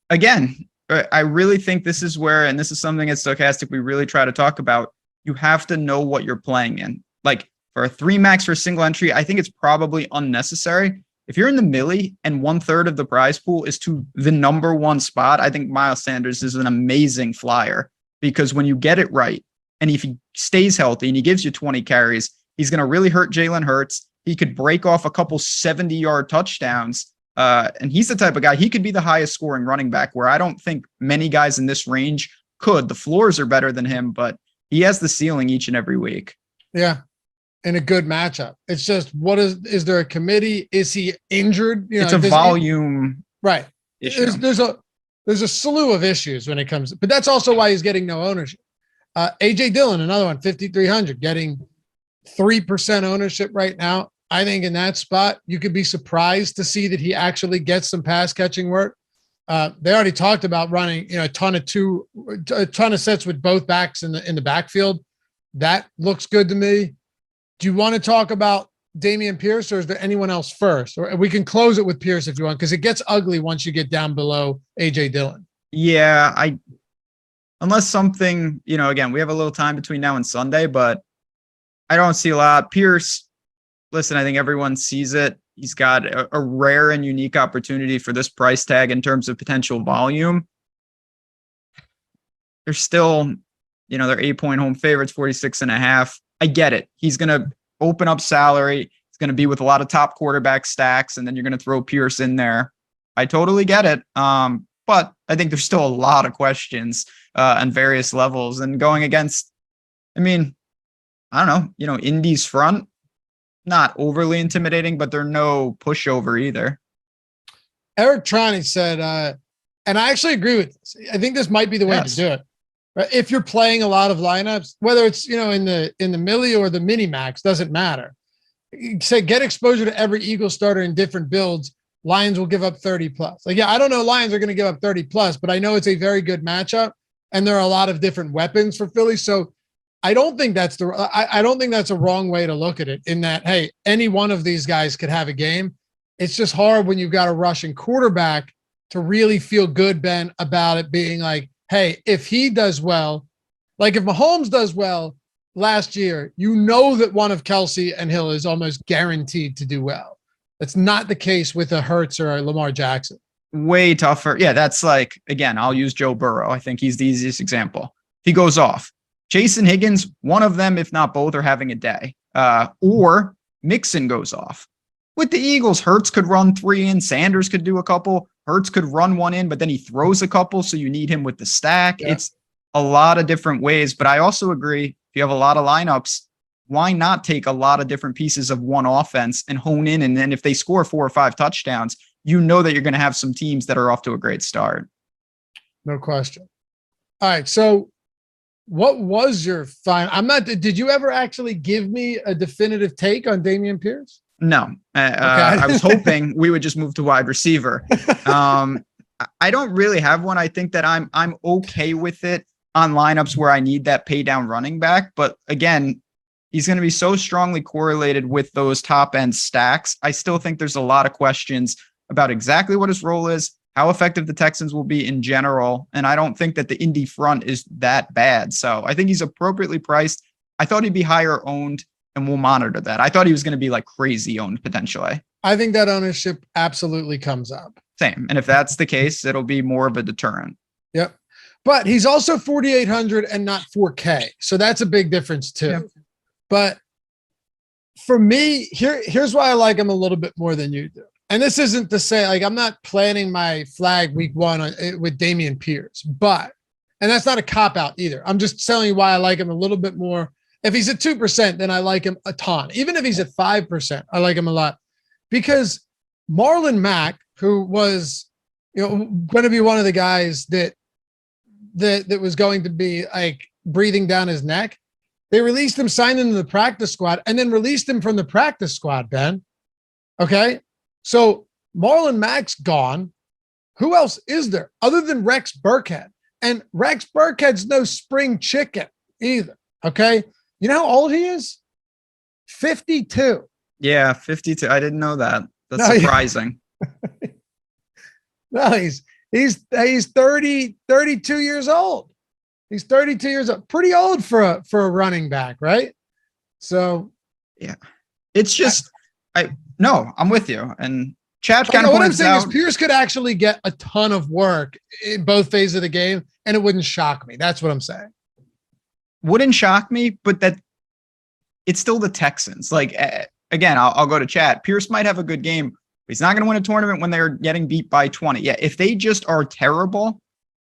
again, I really think this is where, and this is something at Stokastic we really try to talk about, you have to know what you're playing in. Like for a 3 max for a single entry, I think it's probably unnecessary. If you're in the millie and 1/3 of the prize pool is to the number 1 spot, I think Miles Sanders is an amazing flyer, because when you get it right, and if he stays healthy and he gives you 20 carries, he's going to really hurt Jalen Hurts. He could break off a couple 70-yard touchdowns. And he's the type of guy, he could be the highest scoring running back, where I don't think many guys in this range could. The floors are better than him, but he has the ceiling each and every week. Yeah. In a good matchup. It's just, is there a committee? Is he injured? It's a volume. Right. Issue. There's a slew of issues when it comes, but that's also why he's getting no ownership. AJ Dillon, another one, 5,300, getting 3% ownership right now. I think in that spot, you could be surprised to see that he actually gets some pass catching work. They already talked about running, a ton of sets with both backs in the backfield. That looks good to me. Do you want to talk about Damian Pierce, or is there anyone else first? Or we can close it with Pierce if you want, because it gets ugly once you get down below AJ Dillon. Yeah, unless something, again, we have a little time between now and Sunday, but I don't see a lot. Pierce, listen, I think everyone sees it. He's got a rare and unique opportunity for this price tag in terms of potential volume. They're still, they're 8-point home favorites, 46.5. I get it. He's going to open up salary. It's going to be with a lot of top quarterback stacks, and then you're going to throw Pierce in there. I totally get it. But I think there's still a lot of questions on various levels, and going against, I don't know, Indy's front, not overly intimidating, but they're no pushover either. Eric Trani said, and I actually agree with this. I think this might be the way to do it. Right? If you're playing a lot of lineups, whether it's, in the millie or the mini max, doesn't matter. Say get exposure to every Eagle starter in different builds. Lions will give up 30 plus. I don't know Lions are going to give up 30 plus, but I know it's a very good matchup, and there are a lot of different weapons for Philly. So I don't think that's I don't think that's a wrong way to look at it, in that, hey, any one of these guys could have a game. It's just hard when you've got a rushing quarterback to really feel good, Ben, about it being like, hey, if he does well, like if Mahomes does well last year, that one of Kelsey and Hill is almost guaranteed to do well. That's not the case with a Hurts or a Lamar Jackson. Way tougher. Yeah, that's like, again, I'll use Joe Burrow. I think he's the easiest example. He goes off. Chase and Higgins, one of them, if not both, are having a day. Or Mixon goes off. With the Eagles, Hurts could run 3 in. Sanders could do a couple. Hurts could run 1 in, but then he throws a couple, so you need him with the stack. Yeah. It's a lot of different ways, but I also agree, if you have a lot of lineups, why not take a lot of different pieces of one offense and hone in? And then if they score 4 or 5 touchdowns, that you're going to have some teams that are off to a great start. No question. All right, so what was your final? Did you ever actually give me a definitive take on Damian Pierce? No. Okay. I was hoping we would just move to wide receiver. I don't really have one. I think that I'm okay with it on lineups where I need that pay down running back. But again, he's going to be so strongly correlated with those top end stacks. I still think there's a lot of questions about exactly what his role is, how effective the Texans will be in general. And I don't think that the Indy front is that bad. So I think he's appropriately priced. I thought he'd be higher owned, and we'll monitor that. I thought he was going to be like crazy owned potentially. I think that ownership absolutely comes up. Same. And if that's the case, it'll be more of a deterrent. Yep. But he's also 4,800 and not 4K. So that's a big difference too. Yep. But for me, here's why I like him a little bit more than you do. And this isn't to say, like, I'm not planning my flag week 1 with Damian Pierce, and that's not a cop out either. I'm just telling you why I like him a little bit more. If he's at 2%, then I like him a ton. Even if he's at 5%, I like him a lot, because Marlon Mack, who was, going to be one of the guys that was going to be like breathing down his neck, they released him, signed him to the practice squad, and then released him from the practice squad, Ben. Okay. So Marlon Mack's gone. Who else is there other than Rex Burkhead? And Rex Burkhead's no spring chicken either. Okay. You know how old he is? 52. Yeah, 52. I didn't know that. That's surprising. No, he's 32 years old. He's 32 years old. Pretty old for a running back, right? So yeah, it's just I'm with you. And Chad kind of what I'm saying out, is Pierce could actually get a ton of work in both phases of the game, and it wouldn't shock me. That's what I'm saying. Wouldn't shock me, but that it's still the Texans. Like again, I'll go to Chad. Pierce might have a good game. But he's not going to win a tournament when they're getting beat by 20. Yeah, if they just are terrible,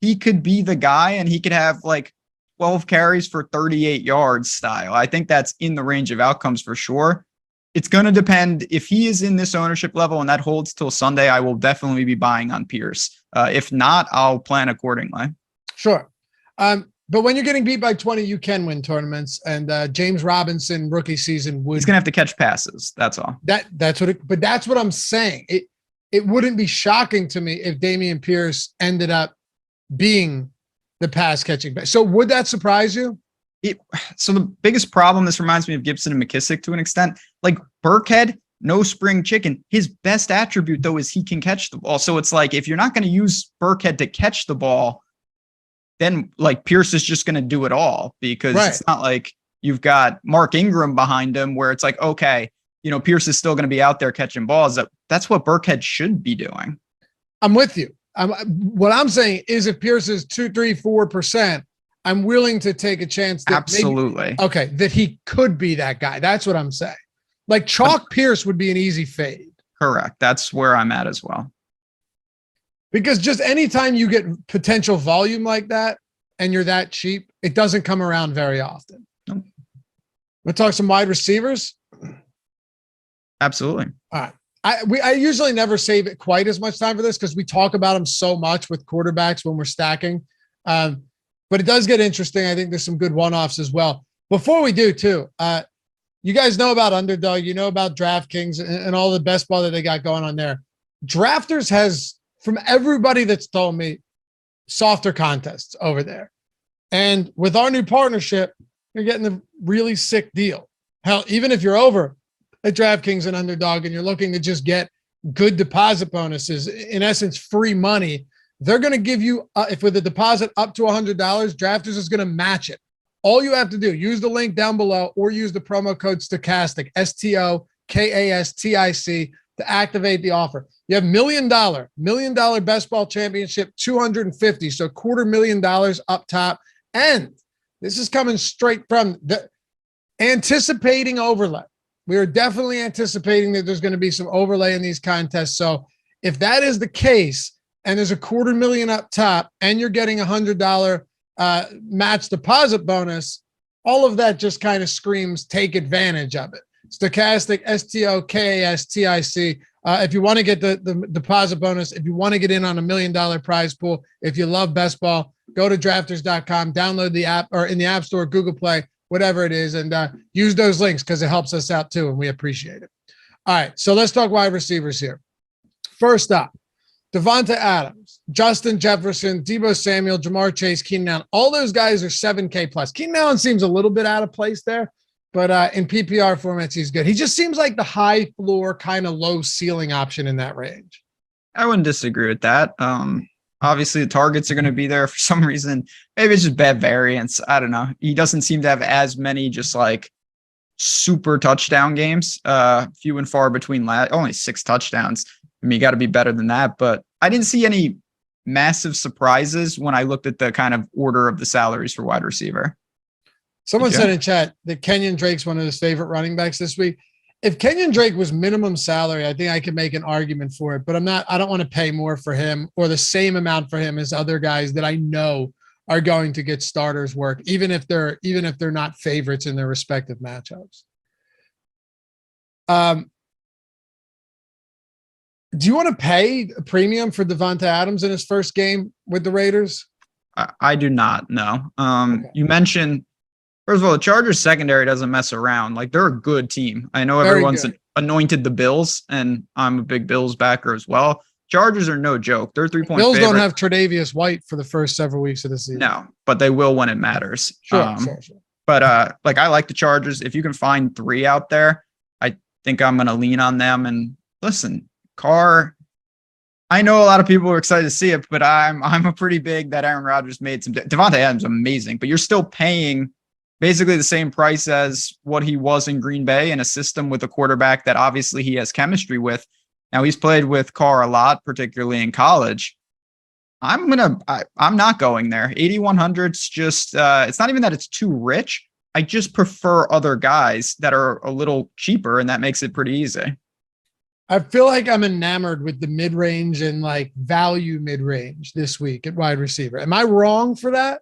he could be the guy and he could have like 12 carries for 38 yards style. I think that's in the range of outcomes for sure. It's going to depend. If he is in this ownership level and that holds till Sunday, I will definitely be buying on Pierce. If not, I'll plan accordingly. Sure. But when you're getting beat by 20, you can win tournaments. And James Robinson rookie season he's gonna have to catch passes. That's all. That's what I'm saying. It wouldn't be shocking to me if Damian Pierce ended up being the pass catching back. So would that surprise you? So the biggest problem, this reminds me of Gibson and McKissick to an extent. Like Burkhead, no spring chicken. His best attribute though is he can catch the ball. So it's like if you're not going to use Burkhead to catch the ball, then like Pierce is just going to do it all because It's not like you've got Mark Ingram behind him where it's like, okay, Pierce is still going to be out there catching balls. That's what Burkhead should be doing. I'm with you. What I'm saying is if Pierce is 2, 3, 4%, I'm willing to take a chance. That absolutely. That he could be that guy. That's what I'm saying. Like chalk Pierce would be an easy fade. Correct. That's where I'm at as well. Because just anytime you get potential volume like that and you're that cheap, it doesn't come around very often. Nope. We'll talk some wide receivers. Absolutely. All right. I usually never save it quite as much time for this because we talk about them so much with quarterbacks when we're stacking. But it does get interesting. I think there's some good one-offs as well. Before we do too, you guys know about Underdog, about DraftKings and all the best ball that they got going on there. Drafters has, from everybody that's told me, softer contests over there. And with our new partnership, you're getting a really sick deal. Hell, even if you're over at DraftKings and Underdog and you're looking to just get good deposit bonuses, in essence, free money, they're going to give you, if with a deposit up to $100, Drafters is going to match it. All you have to do, use the link down below or use the promo code Stokastic, STOKASTIC, to activate the offer. You have $1 million best ball championship, 250. So $250,000 up top. And this is coming straight from the anticipating overlay. We are definitely anticipating that there's going to be some overlay in these contests. So if that is the case, and there's a $250,000 up top, and you're getting $100 match deposit bonus, all of that just kind of screams take advantage of it. Stokastic, STOKASTIC. If you want to get the deposit bonus, if you want to get in on $1 million prize pool, if you love best ball, go to drafters.com, download the app or in the App Store, Google Play, whatever it is, and use those links because it helps us out too, and we appreciate it. All right, so let's talk wide receivers here. First up, Devonta Adams, Justin Jefferson, Deebo Samuel, Jamar Chase, Keenan Allen. All those guys are 7K plus. Keenan Allen seems a little bit out of place there, but in PPR formats, he's good. He just seems like the high floor, kind of low ceiling option in that range. I wouldn't disagree with that. Obviously, the targets are going to be there for some reason. Maybe it's just bad variance. I don't know. He doesn't seem to have as many just like super touchdown games. Few and far between. Only 6 touchdowns. I mean, you got to be better than that. But I didn't see any massive surprises when I looked at the kind of order of the salaries for wide receiver. Someone said in chat that Kenyon Drake's one of his favorite running backs this week. If Kenyon Drake was minimum salary, I think I could make an argument for it, but I don't want to pay more for him or the same amount for him as other guys that I know are going to get starters work, even if they're not favorites in their respective matchups. Do you want to pay a premium for Devonta Adams in his first game with the Raiders? I do not, no. Okay. You mentioned, first of all, the Chargers secondary doesn't mess around. Like, they're a good team. I know everyone's anointed the Bills, and I'm a big Bills backer as well. Chargers are no joke. They're 3-point Bills favorite. don't have Tre'Davious White for the first several weeks of the season. No, but they will when it matters. Sure. But like I like the Chargers. If you can find 3 out there, I think I'm going to lean on them. And listen, Carr, I know a lot of people are excited to see it, but I'm a pretty big that Aaron Rodgers made some. Devontae Adams amazing, but you're still paying basically the same price as what he was in Green Bay in a system with a quarterback that obviously he has chemistry with. Now he's played with Carr a lot, particularly in college. I'm not going there. 8,100's just, it's not even that it's too rich. I just prefer other guys that are a little cheaper, and that makes it pretty easy. I feel like I'm enamored with the mid-range and like value mid-range this week at wide receiver. Am I wrong for that?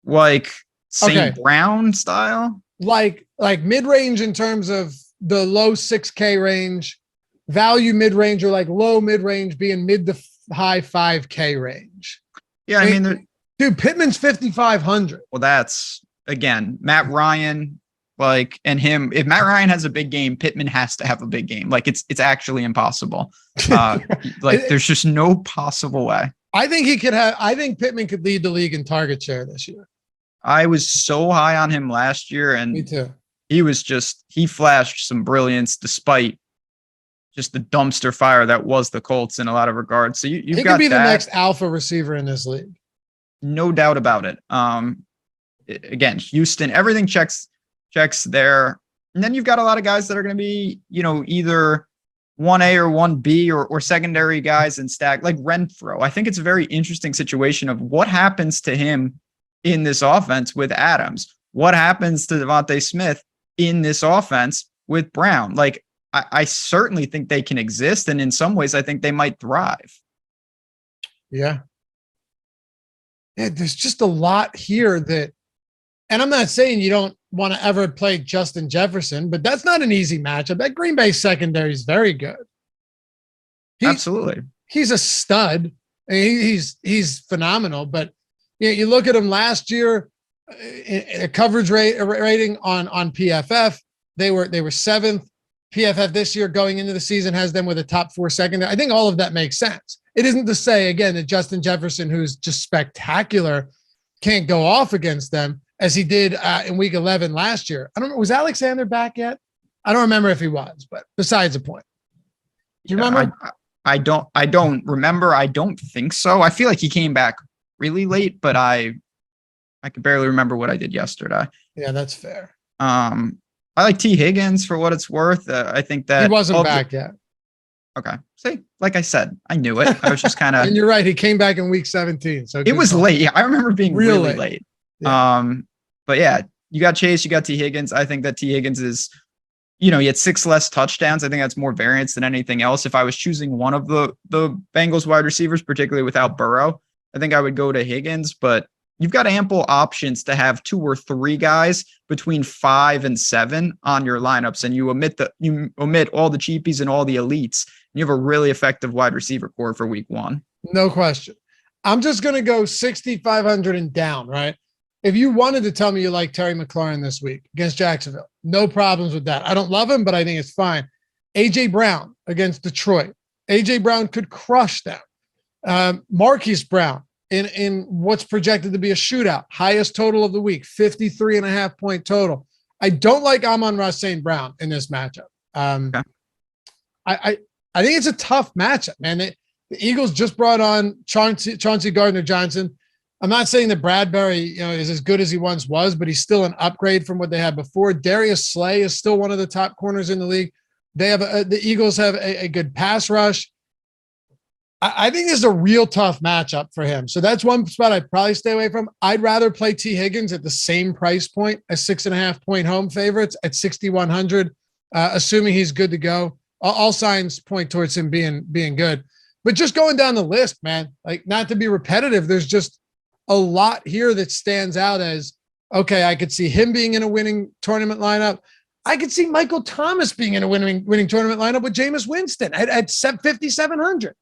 Like St. Brown style? Like mid-range in terms of the low 6K range, value mid-range, or like low mid-range being mid to high 5K range. Yeah, I mean, dude, Pittman's 5,500. Well, that's again, Matt Ryan, and him. If Matt Ryan has a big game, Pittman has to have a big game. Like it's actually impossible. There's just no possible way. I think Pittman could lead the league in target share this year. I was so high on him last year, and me too. He flashed some brilliance despite just the dumpster fire that was the Colts in a lot of regards. So he could be the next alpha receiver in this league. No doubt about it. Again, Houston, everything checks there. And then you've got a lot of guys that are going to be, either 1A or 1B or secondary guys in stack, like Renfro. I think it's a very interesting situation of what happens to him in this offense with Adams. What happens to Devontae Smith in this offense with Brown? Like, I certainly think they can exist, and in some ways, I think they might thrive. Yeah. Yeah, there's just a lot here that, and I'm not saying you don't want to ever play Justin Jefferson, but that's not an easy matchup. That Green Bay secondary is very good. Absolutely. He's a stud. I mean, he's phenomenal, but you look at him last year, a coverage rating on PFF, they were 7th. PFF this year going into the season has them with a top 4 secondary. I think all of that makes sense. It isn't to say, again, that Justin Jefferson, who's just spectacular, can't go off against them as he did in week 11 last year. I don't know. Was Alexander back yet? I don't remember if he was, but besides the point. Do you remember? I don't remember. I don't think so. I feel like he came back really late, but I could barely remember what I did yesterday. Yeah, that's fair. I like T. Higgins for what it's worth. I think that he wasn't back yet. Okay. See, like I said, I knew it. I was just kind of. And you're right. He came back in week 17. So it was late. Yeah, I remember being really late. Yeah. But yeah, you got Chase, you got T. Higgins. I think that T. Higgins is, he had 6 less touchdowns. I think that's more variance than anything else. If I was choosing one of the Bengals wide receivers, particularly without Burrow, I think I would go to Higgins. But you've got ample options to have 2 or 3 guys between 5 and 7 on your lineups, and you omit all the cheapies and all the elites, and you have a really effective wide receiver core for week 1. No question. I'm just going to go 6,500 and down, right? If you wanted to tell me you like Terry McLaurin this week against Jacksonville, no problems with that. I don't love him, but I think it's fine. A.J. Brown against Detroit. A.J. Brown could crush them. Marquise Brown in what's projected to be a shootout, highest total of the week, 53.5 point total. I don't like Amon-Ra St. Brown in this matchup. Okay. I think it's a tough matchup, man. The Eagles just brought on Chauncey Gardner-Johnson. I'm not saying that Bradbury, is as good as he once was, but he's still an upgrade from what they had before. Darius Slay is still one of the top corners in the league. They have the Eagles have a good pass rush. I think this is a real tough matchup for him. So that's one spot I'd probably stay away from. I'd rather play T. Higgins at the same price point as 6.5 point home favorites at 6,100, assuming he's good to go. All signs point towards him being good. But just going down the list, man, like not to be repetitive, there's just a lot here that stands out as, okay, I could see him being in a winning tournament lineup. I could see Michael Thomas being in a winning tournament lineup with Jameis Winston at 5,700.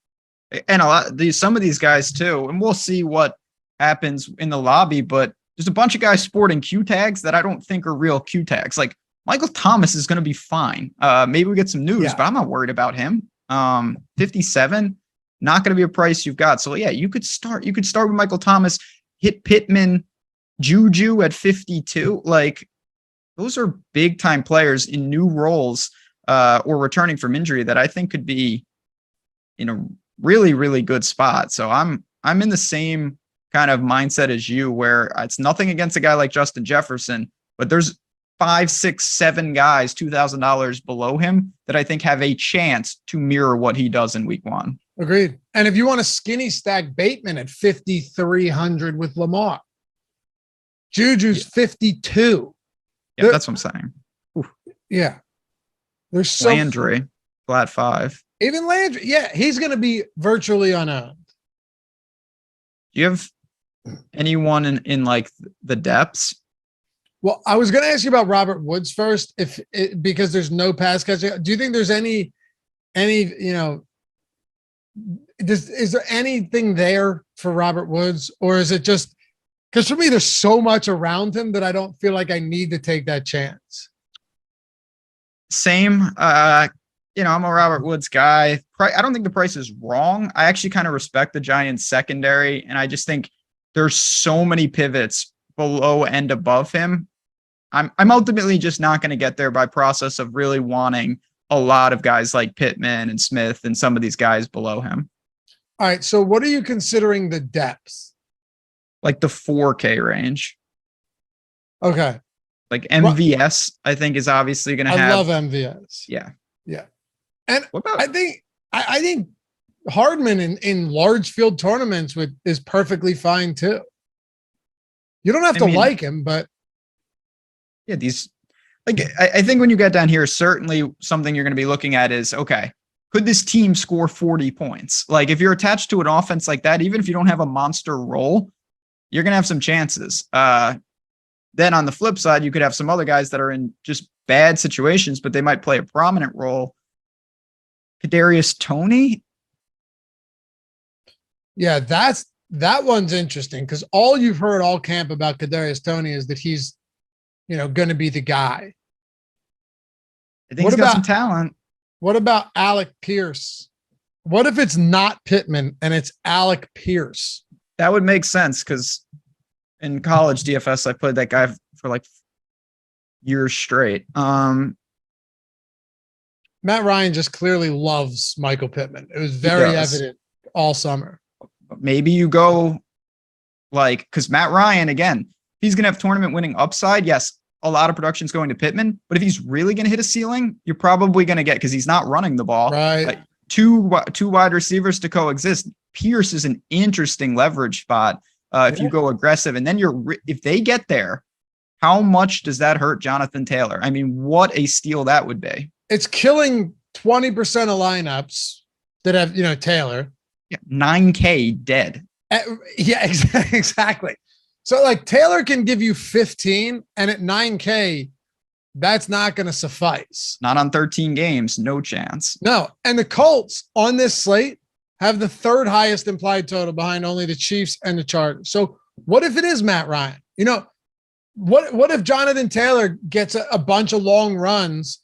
And some of these guys too, and we'll see what happens in the lobby, but there's a bunch of guys sporting Q tags that I don't think are real Q tags. Like Michael Thomas is going to be fine. Maybe we get some news, but I'm not worried about him. 57, not going to be a price you've got. So yeah, you could start with Michael Thomas, hit Pittman Juju at 52. Like, those are big time players in new roles or returning from injury that I think could be in a really, really good spot. So I'm in the same kind of mindset as you, where it's nothing against a guy like Justin Jefferson, but there's 5, 6, 7 guys $2,000 below him that I think have a chance to mirror what he does in week 1. Agreed. And if you want to skinny stack Bateman at 5,300 with Lamar, Juju's 52. Yeah, that's what I'm saying. Oof. Yeah. There's so Landry, flat 5. Even Landry. Yeah, he's going to be virtually unowned. Do you have anyone in like the depths? Well, I was going to ask you about Robert Woods first, because there's no pass catching. Do you think there's any, is there anything there for Robert Woods, or is it just because for me there's so much around him that I don't feel like I need to take that chance? Same. I'm a Robert Woods guy. I don't think the price is wrong. I actually kind of respect the Giants secondary, and I just think there's so many pivots below and above him. I'm ultimately just not going to get there by process of really wanting a lot of guys like Pittman and Smith and some of these guys below him. All right. So what are you considering the depths? Like the 4K range. Okay. Like MVS, I think, is obviously going to have. I love MVS. Yeah. Yeah. And what about, I think Hardman in large field tournaments is perfectly fine too. You don't have to like him, but yeah, I think when you get down here, certainly something you're going to be looking at is, okay, could this team score 40 points? Like, if you're attached to an offense like that, even if you don't have a monster role, you're going to have some chances. Then on the flip side, you could have some other guys that are in just bad situations, but they might play a prominent role. Kadarius Toney. Yeah, that one's interesting, because all you've heard all camp about Kadarius Toney is that he's, going to be the guy. I think he's got some talent. What about Alec Pierce? What if it's not Pittman and it's Alec Pierce? That would make sense, because in college DFS, I played that guy for like years straight. Matt Ryan just clearly loves Michael Pittman. It was very evident all summer. Maybe you go because Matt Ryan, again, he's going to have tournament winning upside. Yes, a lot of production is going to Pittman, but if he's really going to hit a ceiling, you're probably going to get, because he's not running the ball. Right. Two wide receivers to coexist. Pierce is an interesting leverage spot if you go aggressive, and then if they get there, how much does that hurt Jonathan Taylor? I mean, what a steal that would be. It's killing 20% of lineups that have, Taylor. Yeah, 9K dead. Yeah, exactly. So like Taylor can give you 15, and at 9K, that's not going to suffice. Not on 13 games, no chance. No, and the Colts on this slate have the third highest implied total behind only the Chiefs and the Chargers. So what if it is Matt Ryan? What if Jonathan Taylor gets a bunch of long runs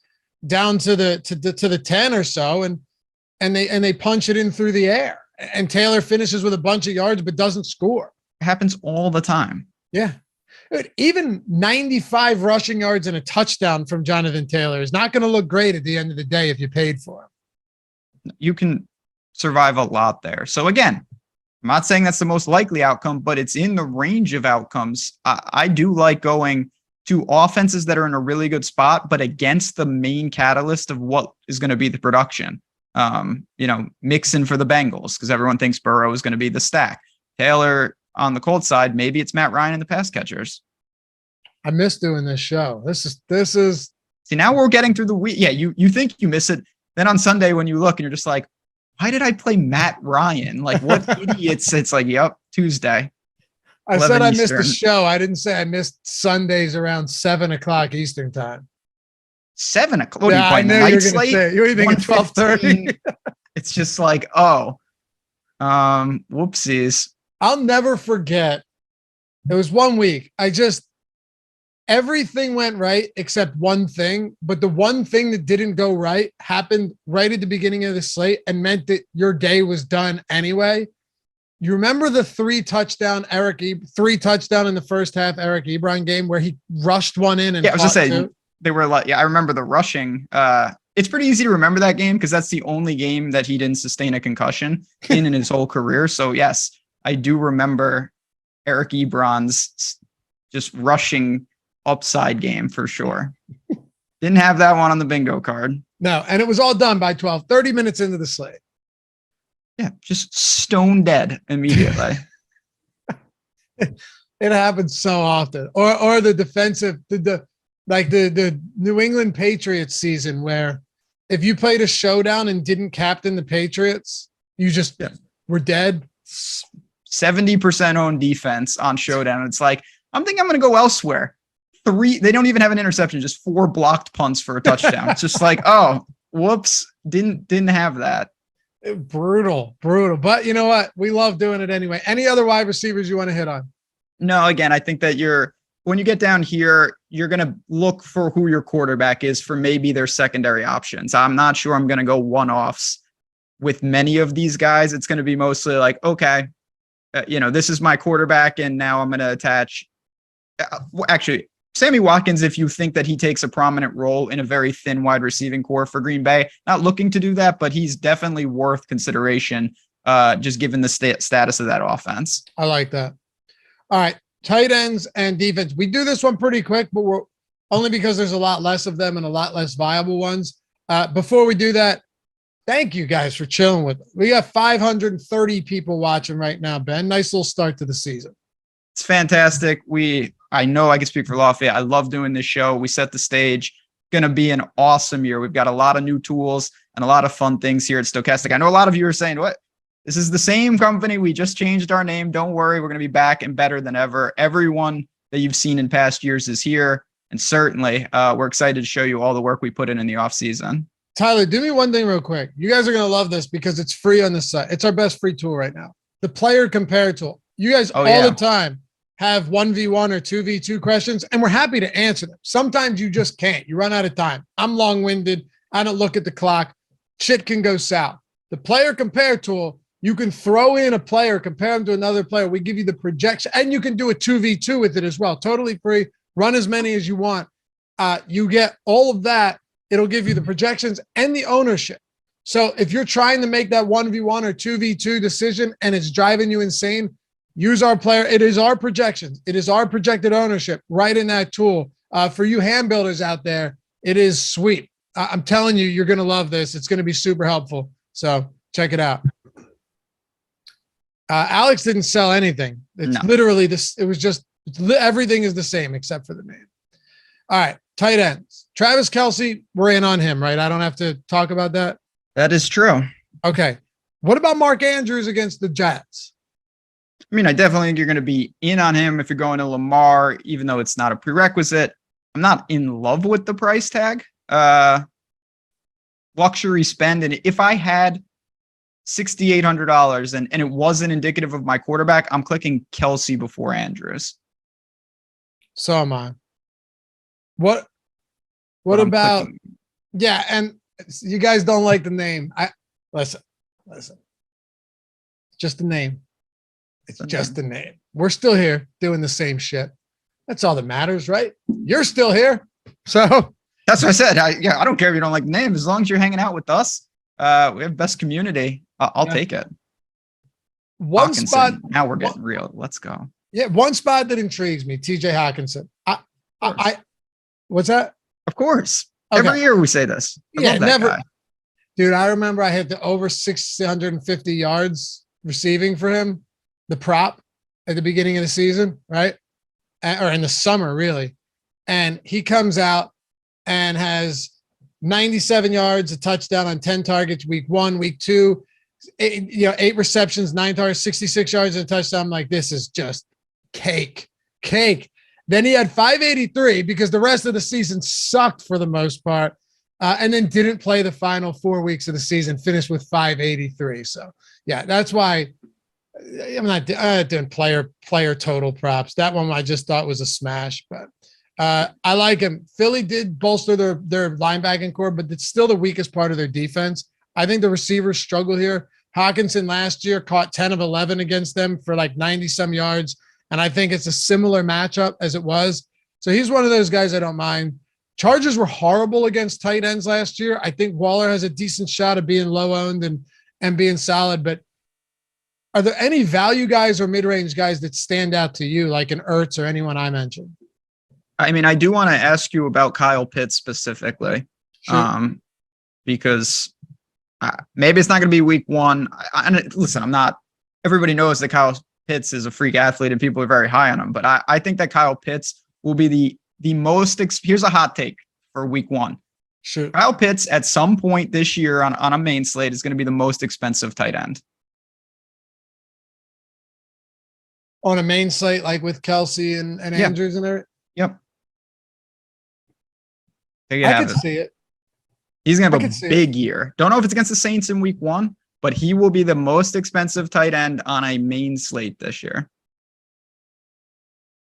down to the 10 or so, and they punch it in through the air, and Taylor finishes with a bunch of yards but doesn't score? It happens all the time. Yeah. Even 95 rushing yards and a touchdown from Jonathan Taylor is not going to look great at the end of the day if you paid for him. You can survive a lot there. So again, I'm not saying that's the most likely outcome, but it's in the range of outcomes. I do like going to offenses that are in a really good spot, but against the main catalyst of what is going to be the production. Mixon for the Bengals, because everyone thinks Burrow is going to be the stack. Taylor on the Colts side, maybe it's Matt Ryan and the pass catchers. I miss doing this show. This is. See, now we're getting through the week. Yeah, you think you miss it. Then on Sunday when you look and you're just like, why did I play Matt Ryan? Like, what idiots? It's like, yep, Tuesday. I said I missed the show. I didn't say I missed Sundays around 7:00 Eastern time. 7 o'clock. What are you playing? The night slate? You're even at 12:30. It's just like, whoopsies. I'll never forget. It was 1 week. Everything went right except one thing, but the one thing that didn't go right happened right at the beginning of the slate and meant that your day was done anyway. You remember the three touchdown in the first half Eric Ebron game where he rushed one in and I was just saying they were like, I remember the rushing. It's pretty easy to remember that game because that's the only game that he didn't sustain a concussion in his whole career. So yes, I do remember Eric Ebron's just rushing upside game for sure. Didn't have that one on the bingo card. No, and it was all done by 30 minutes into the slate. Yeah, just stone dead immediately. It happens so often. Or the defensive, the New England Patriots season where if you played a showdown and didn't captain the Patriots, you just were dead. 70% owned defense on showdown. It's like, I'm thinking I'm going to go elsewhere. They don't even have an interception, just 4 blocked punts for a touchdown. It's just like, oh, whoops, didn't have that. Brutal. But you know what? We love doing it anyway. Any other wide receivers you want to hit on? No, again, I think that when you get down here, you're going to look for who your quarterback is for maybe their secondary options. I'm not sure I'm going to go one-offs with many of these guys. It's going to be mostly like, okay, this is my quarterback, and now I'm going to attach. Actually, Sammy Watkins, if you think that he takes a prominent role in a very thin wide receiving core for Green Bay, not looking to do that, but he's definitely worth consideration, just given the status of that offense. I like that. All right, tight ends and defense. We do this one pretty quick, but we're only because there's a lot less of them and a lot less viable ones. Before we do that, thank you guys for chilling with us. We got 530 people watching right now, Ben. Nice little start to the season. It's fantastic. I know I can speak for Lafayette. I love doing this show. We set the stage. Going to be an awesome year. We've got a lot of new tools and a lot of fun things here at Stokastic. I know a lot of you are saying, what? This is the same company. We just changed our name. Don't worry. We're going to be back and better than ever. Everyone that you've seen in past years is here. And certainly we're excited to show you all the work we put in the off season. Tyler, do me one thing real quick. You guys are going to love this because it's free on the site. It's our best free tool right now. The player compare tool. You guys the time have 1v1 or 2v2 questions, and we're happy to answer them. Sometimes you just can't. You run out of time. I'm long-winded. I don't look at the clock. Shit can go south. The player compare tool, you can throw in a player, compare them to another player. We give you the projection, and you can do a 2v2 with it as well. Totally free. Run as many as you want. You get all of that. It'll give you the projections and the ownership. So if you're trying to make that 1v1 or 2v2 decision and it's driving you insane, use our player. It is our projections. It is our projected ownership right in that tool. For you hand builders out there, it is sweet. I'm telling you, you're going to love this. It's going to be super helpful. So check it out. Alex didn't sell anything. It's literally this. It was just everything is the same except for the name. All right. Tight ends. Travis Kelce, we're in on him, right? I don't have to talk about that. That is true. Okay. What about Mark Andrews against the Jets? I mean, I definitely think you're going to be in on him if you're going to Lamar, even though it's not a prerequisite. I'm not in love with the price tag. Luxury spend. And if I had $6,800 and it wasn't indicative of my quarterback, I'm clicking Kelce before Andrews. So am I. What about clicking. Yeah, and you guys don't like the name. Listen. Just the name. It's just the name. We're still here doing the same shit. That's all that matters, right? You're still here. So that's what I said. I don't care if you don't like the name. As long as you're hanging out with us, we have best community. I'll take it. One Hawkinson. spot. Now we're getting real. Let's go. Yeah, one spot that intrigues me, TJ Hawkinson. What's that? Of course. Okay. Every year we say this. I love that never. guy. Dude, I remember I hit the over 650 yards receiving for him, the prop at the beginning of the season, right? Or in the summer, really. And he comes out and has 97 yards, a touchdown on 10 targets, week 1, week 2, 8 receptions, 9 targets, 66 yards and a touchdown. I'm like, this is just cake. Then he had 583 because the rest of the season sucked for the most part. And then didn't play the final 4 weeks of the season, finished with 583. So yeah, that's why I'm not doing player total props. That one I just thought was a smash, but I like him. Philly did bolster their linebacking core, but it's still the weakest part of their defense. I think the receivers struggle here, Hawkinson last year caught 10 of 11 against them for like 90 some yards. And I think it's a similar matchup as it was. So he's one of those guys I don't mind. Chargers were horrible against tight ends last year. I think Waller has a decent shot of being low owned and being solid, but are there any value guys or mid-range guys that stand out to you, like an Ertz or anyone I mentioned? I mean, I do want to ask you about Kyle Pitts specifically, sure. Because maybe it's not going to be week one. Listen, everybody knows that Kyle Pitts is a freak athlete and people are very high on him, but I think that Kyle Pitts will be the most, here's a hot take for week one. Sure. Kyle Pitts at some point this year on a main slate is going to be the most expensive tight end. On a main slate, like with Kelsey and Andrews and everything? Yep. I could see it. He's going to have a big year. Don't know if it's against the Saints in week one, but he will be the most expensive tight end on a main slate this year.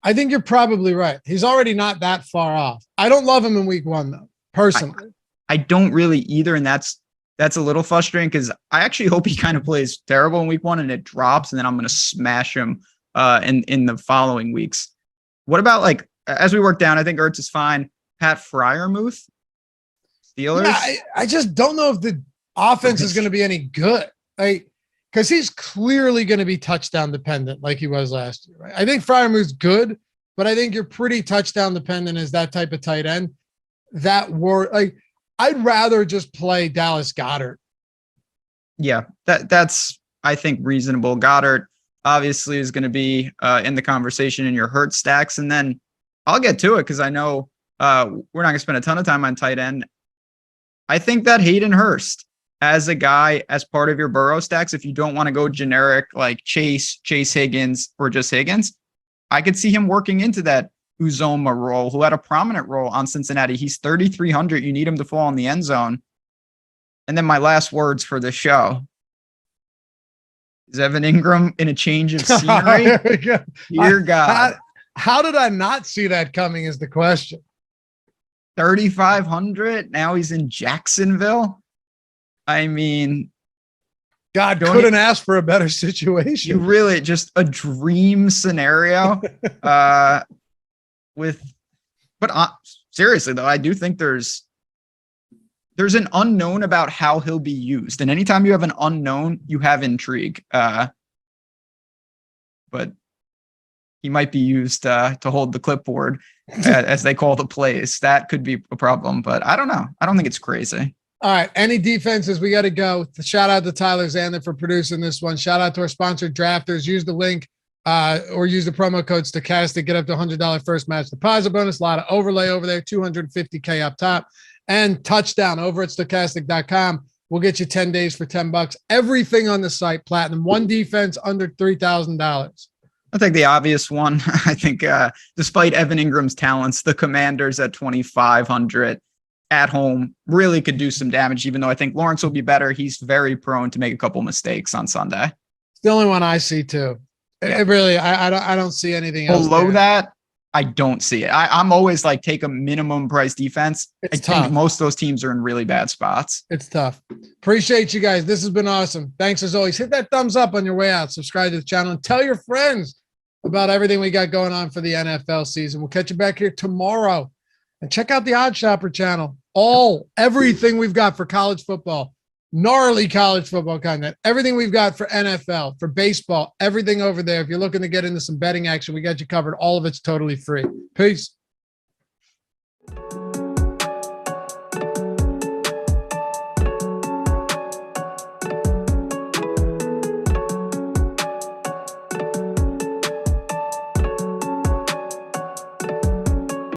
I think you're probably right. He's already not that far off. I don't love him in week one, though, personally. I don't really either, and that's a little frustrating because I actually hope he kind of plays terrible in week one and it drops, and then I'm going to smash him in the following weeks. What about, like, as we work down, I think Ertz is fine. Pat Freiermuth, Steelers. Yeah, I just don't know if the offense is going to be any good. Because he's clearly going to be touchdown dependent like he was last year. Right? I think Freiermuth's good, but I think you're pretty touchdown dependent as that type of tight end. I'd rather just play Dallas Goedert. Yeah, that's I think reasonable. Goddard obviously is going to be in the conversation in your Hurts stacks, and then I'll get to it because I know we're not going to spend a ton of time on tight end. I think that Hayden Hurst as a guy as part of your Burrow stacks, if you don't want to go generic like Chase Higgins, or just Higgins, I could see him working into that Uzoma role, who had a prominent role on Cincinnati. He's 3,300. You need him to fall in the end zone. And then my last words for the show. Is Evan Ingram in a change of scenery? Dear God. How did I not see that coming is the question. 3,500. Now he's in Jacksonville. I mean, God couldn't ask for a better situation. You really just a dream scenario. Seriously though, I do think there's an unknown about how he'll be used, and anytime you have an unknown, you have intrigue. But he might be used to hold the clipboard, as they call the plays. That could be a problem, but I don't know. I don't think it's crazy. All right. Any defenses? We got to go. Shout out to Tyler Zander for producing this one. Shout out to our sponsored drafters. Use the link or use the promo code Stokastic. Get up to $100 first match deposit bonus. A lot of overlay over there. $250K up top. And touchdown over at Stokastic.com. We'll get you 10 days for $10. Everything on the site, platinum. One defense under $3,000. I'll take the obvious one. I think despite Evan Ingram's talents, the Commanders at 2,500 at home really could do some damage, even though I think Lawrence will be better. He's very prone to make a couple mistakes on Sunday. It's the only one I see too. Yeah. It really, I don't see anything else. Below that, I don't see it. I'm always like, take a minimum price defense. I think most of those teams are in really bad spots. It's tough. Appreciate you guys. This has been awesome. Thanks as always. Hit that thumbs up on your way out. Subscribe to the channel and tell your friends about everything we got going on for the NFL season. We'll catch you back here tomorrow. And check out the Odd Shopper channel. Everything we've got for college football, gnarly college football content, everything we've got for NFL, for baseball, everything over there. If you're looking to get into some betting action, we got you covered. All of it's totally free. Peace.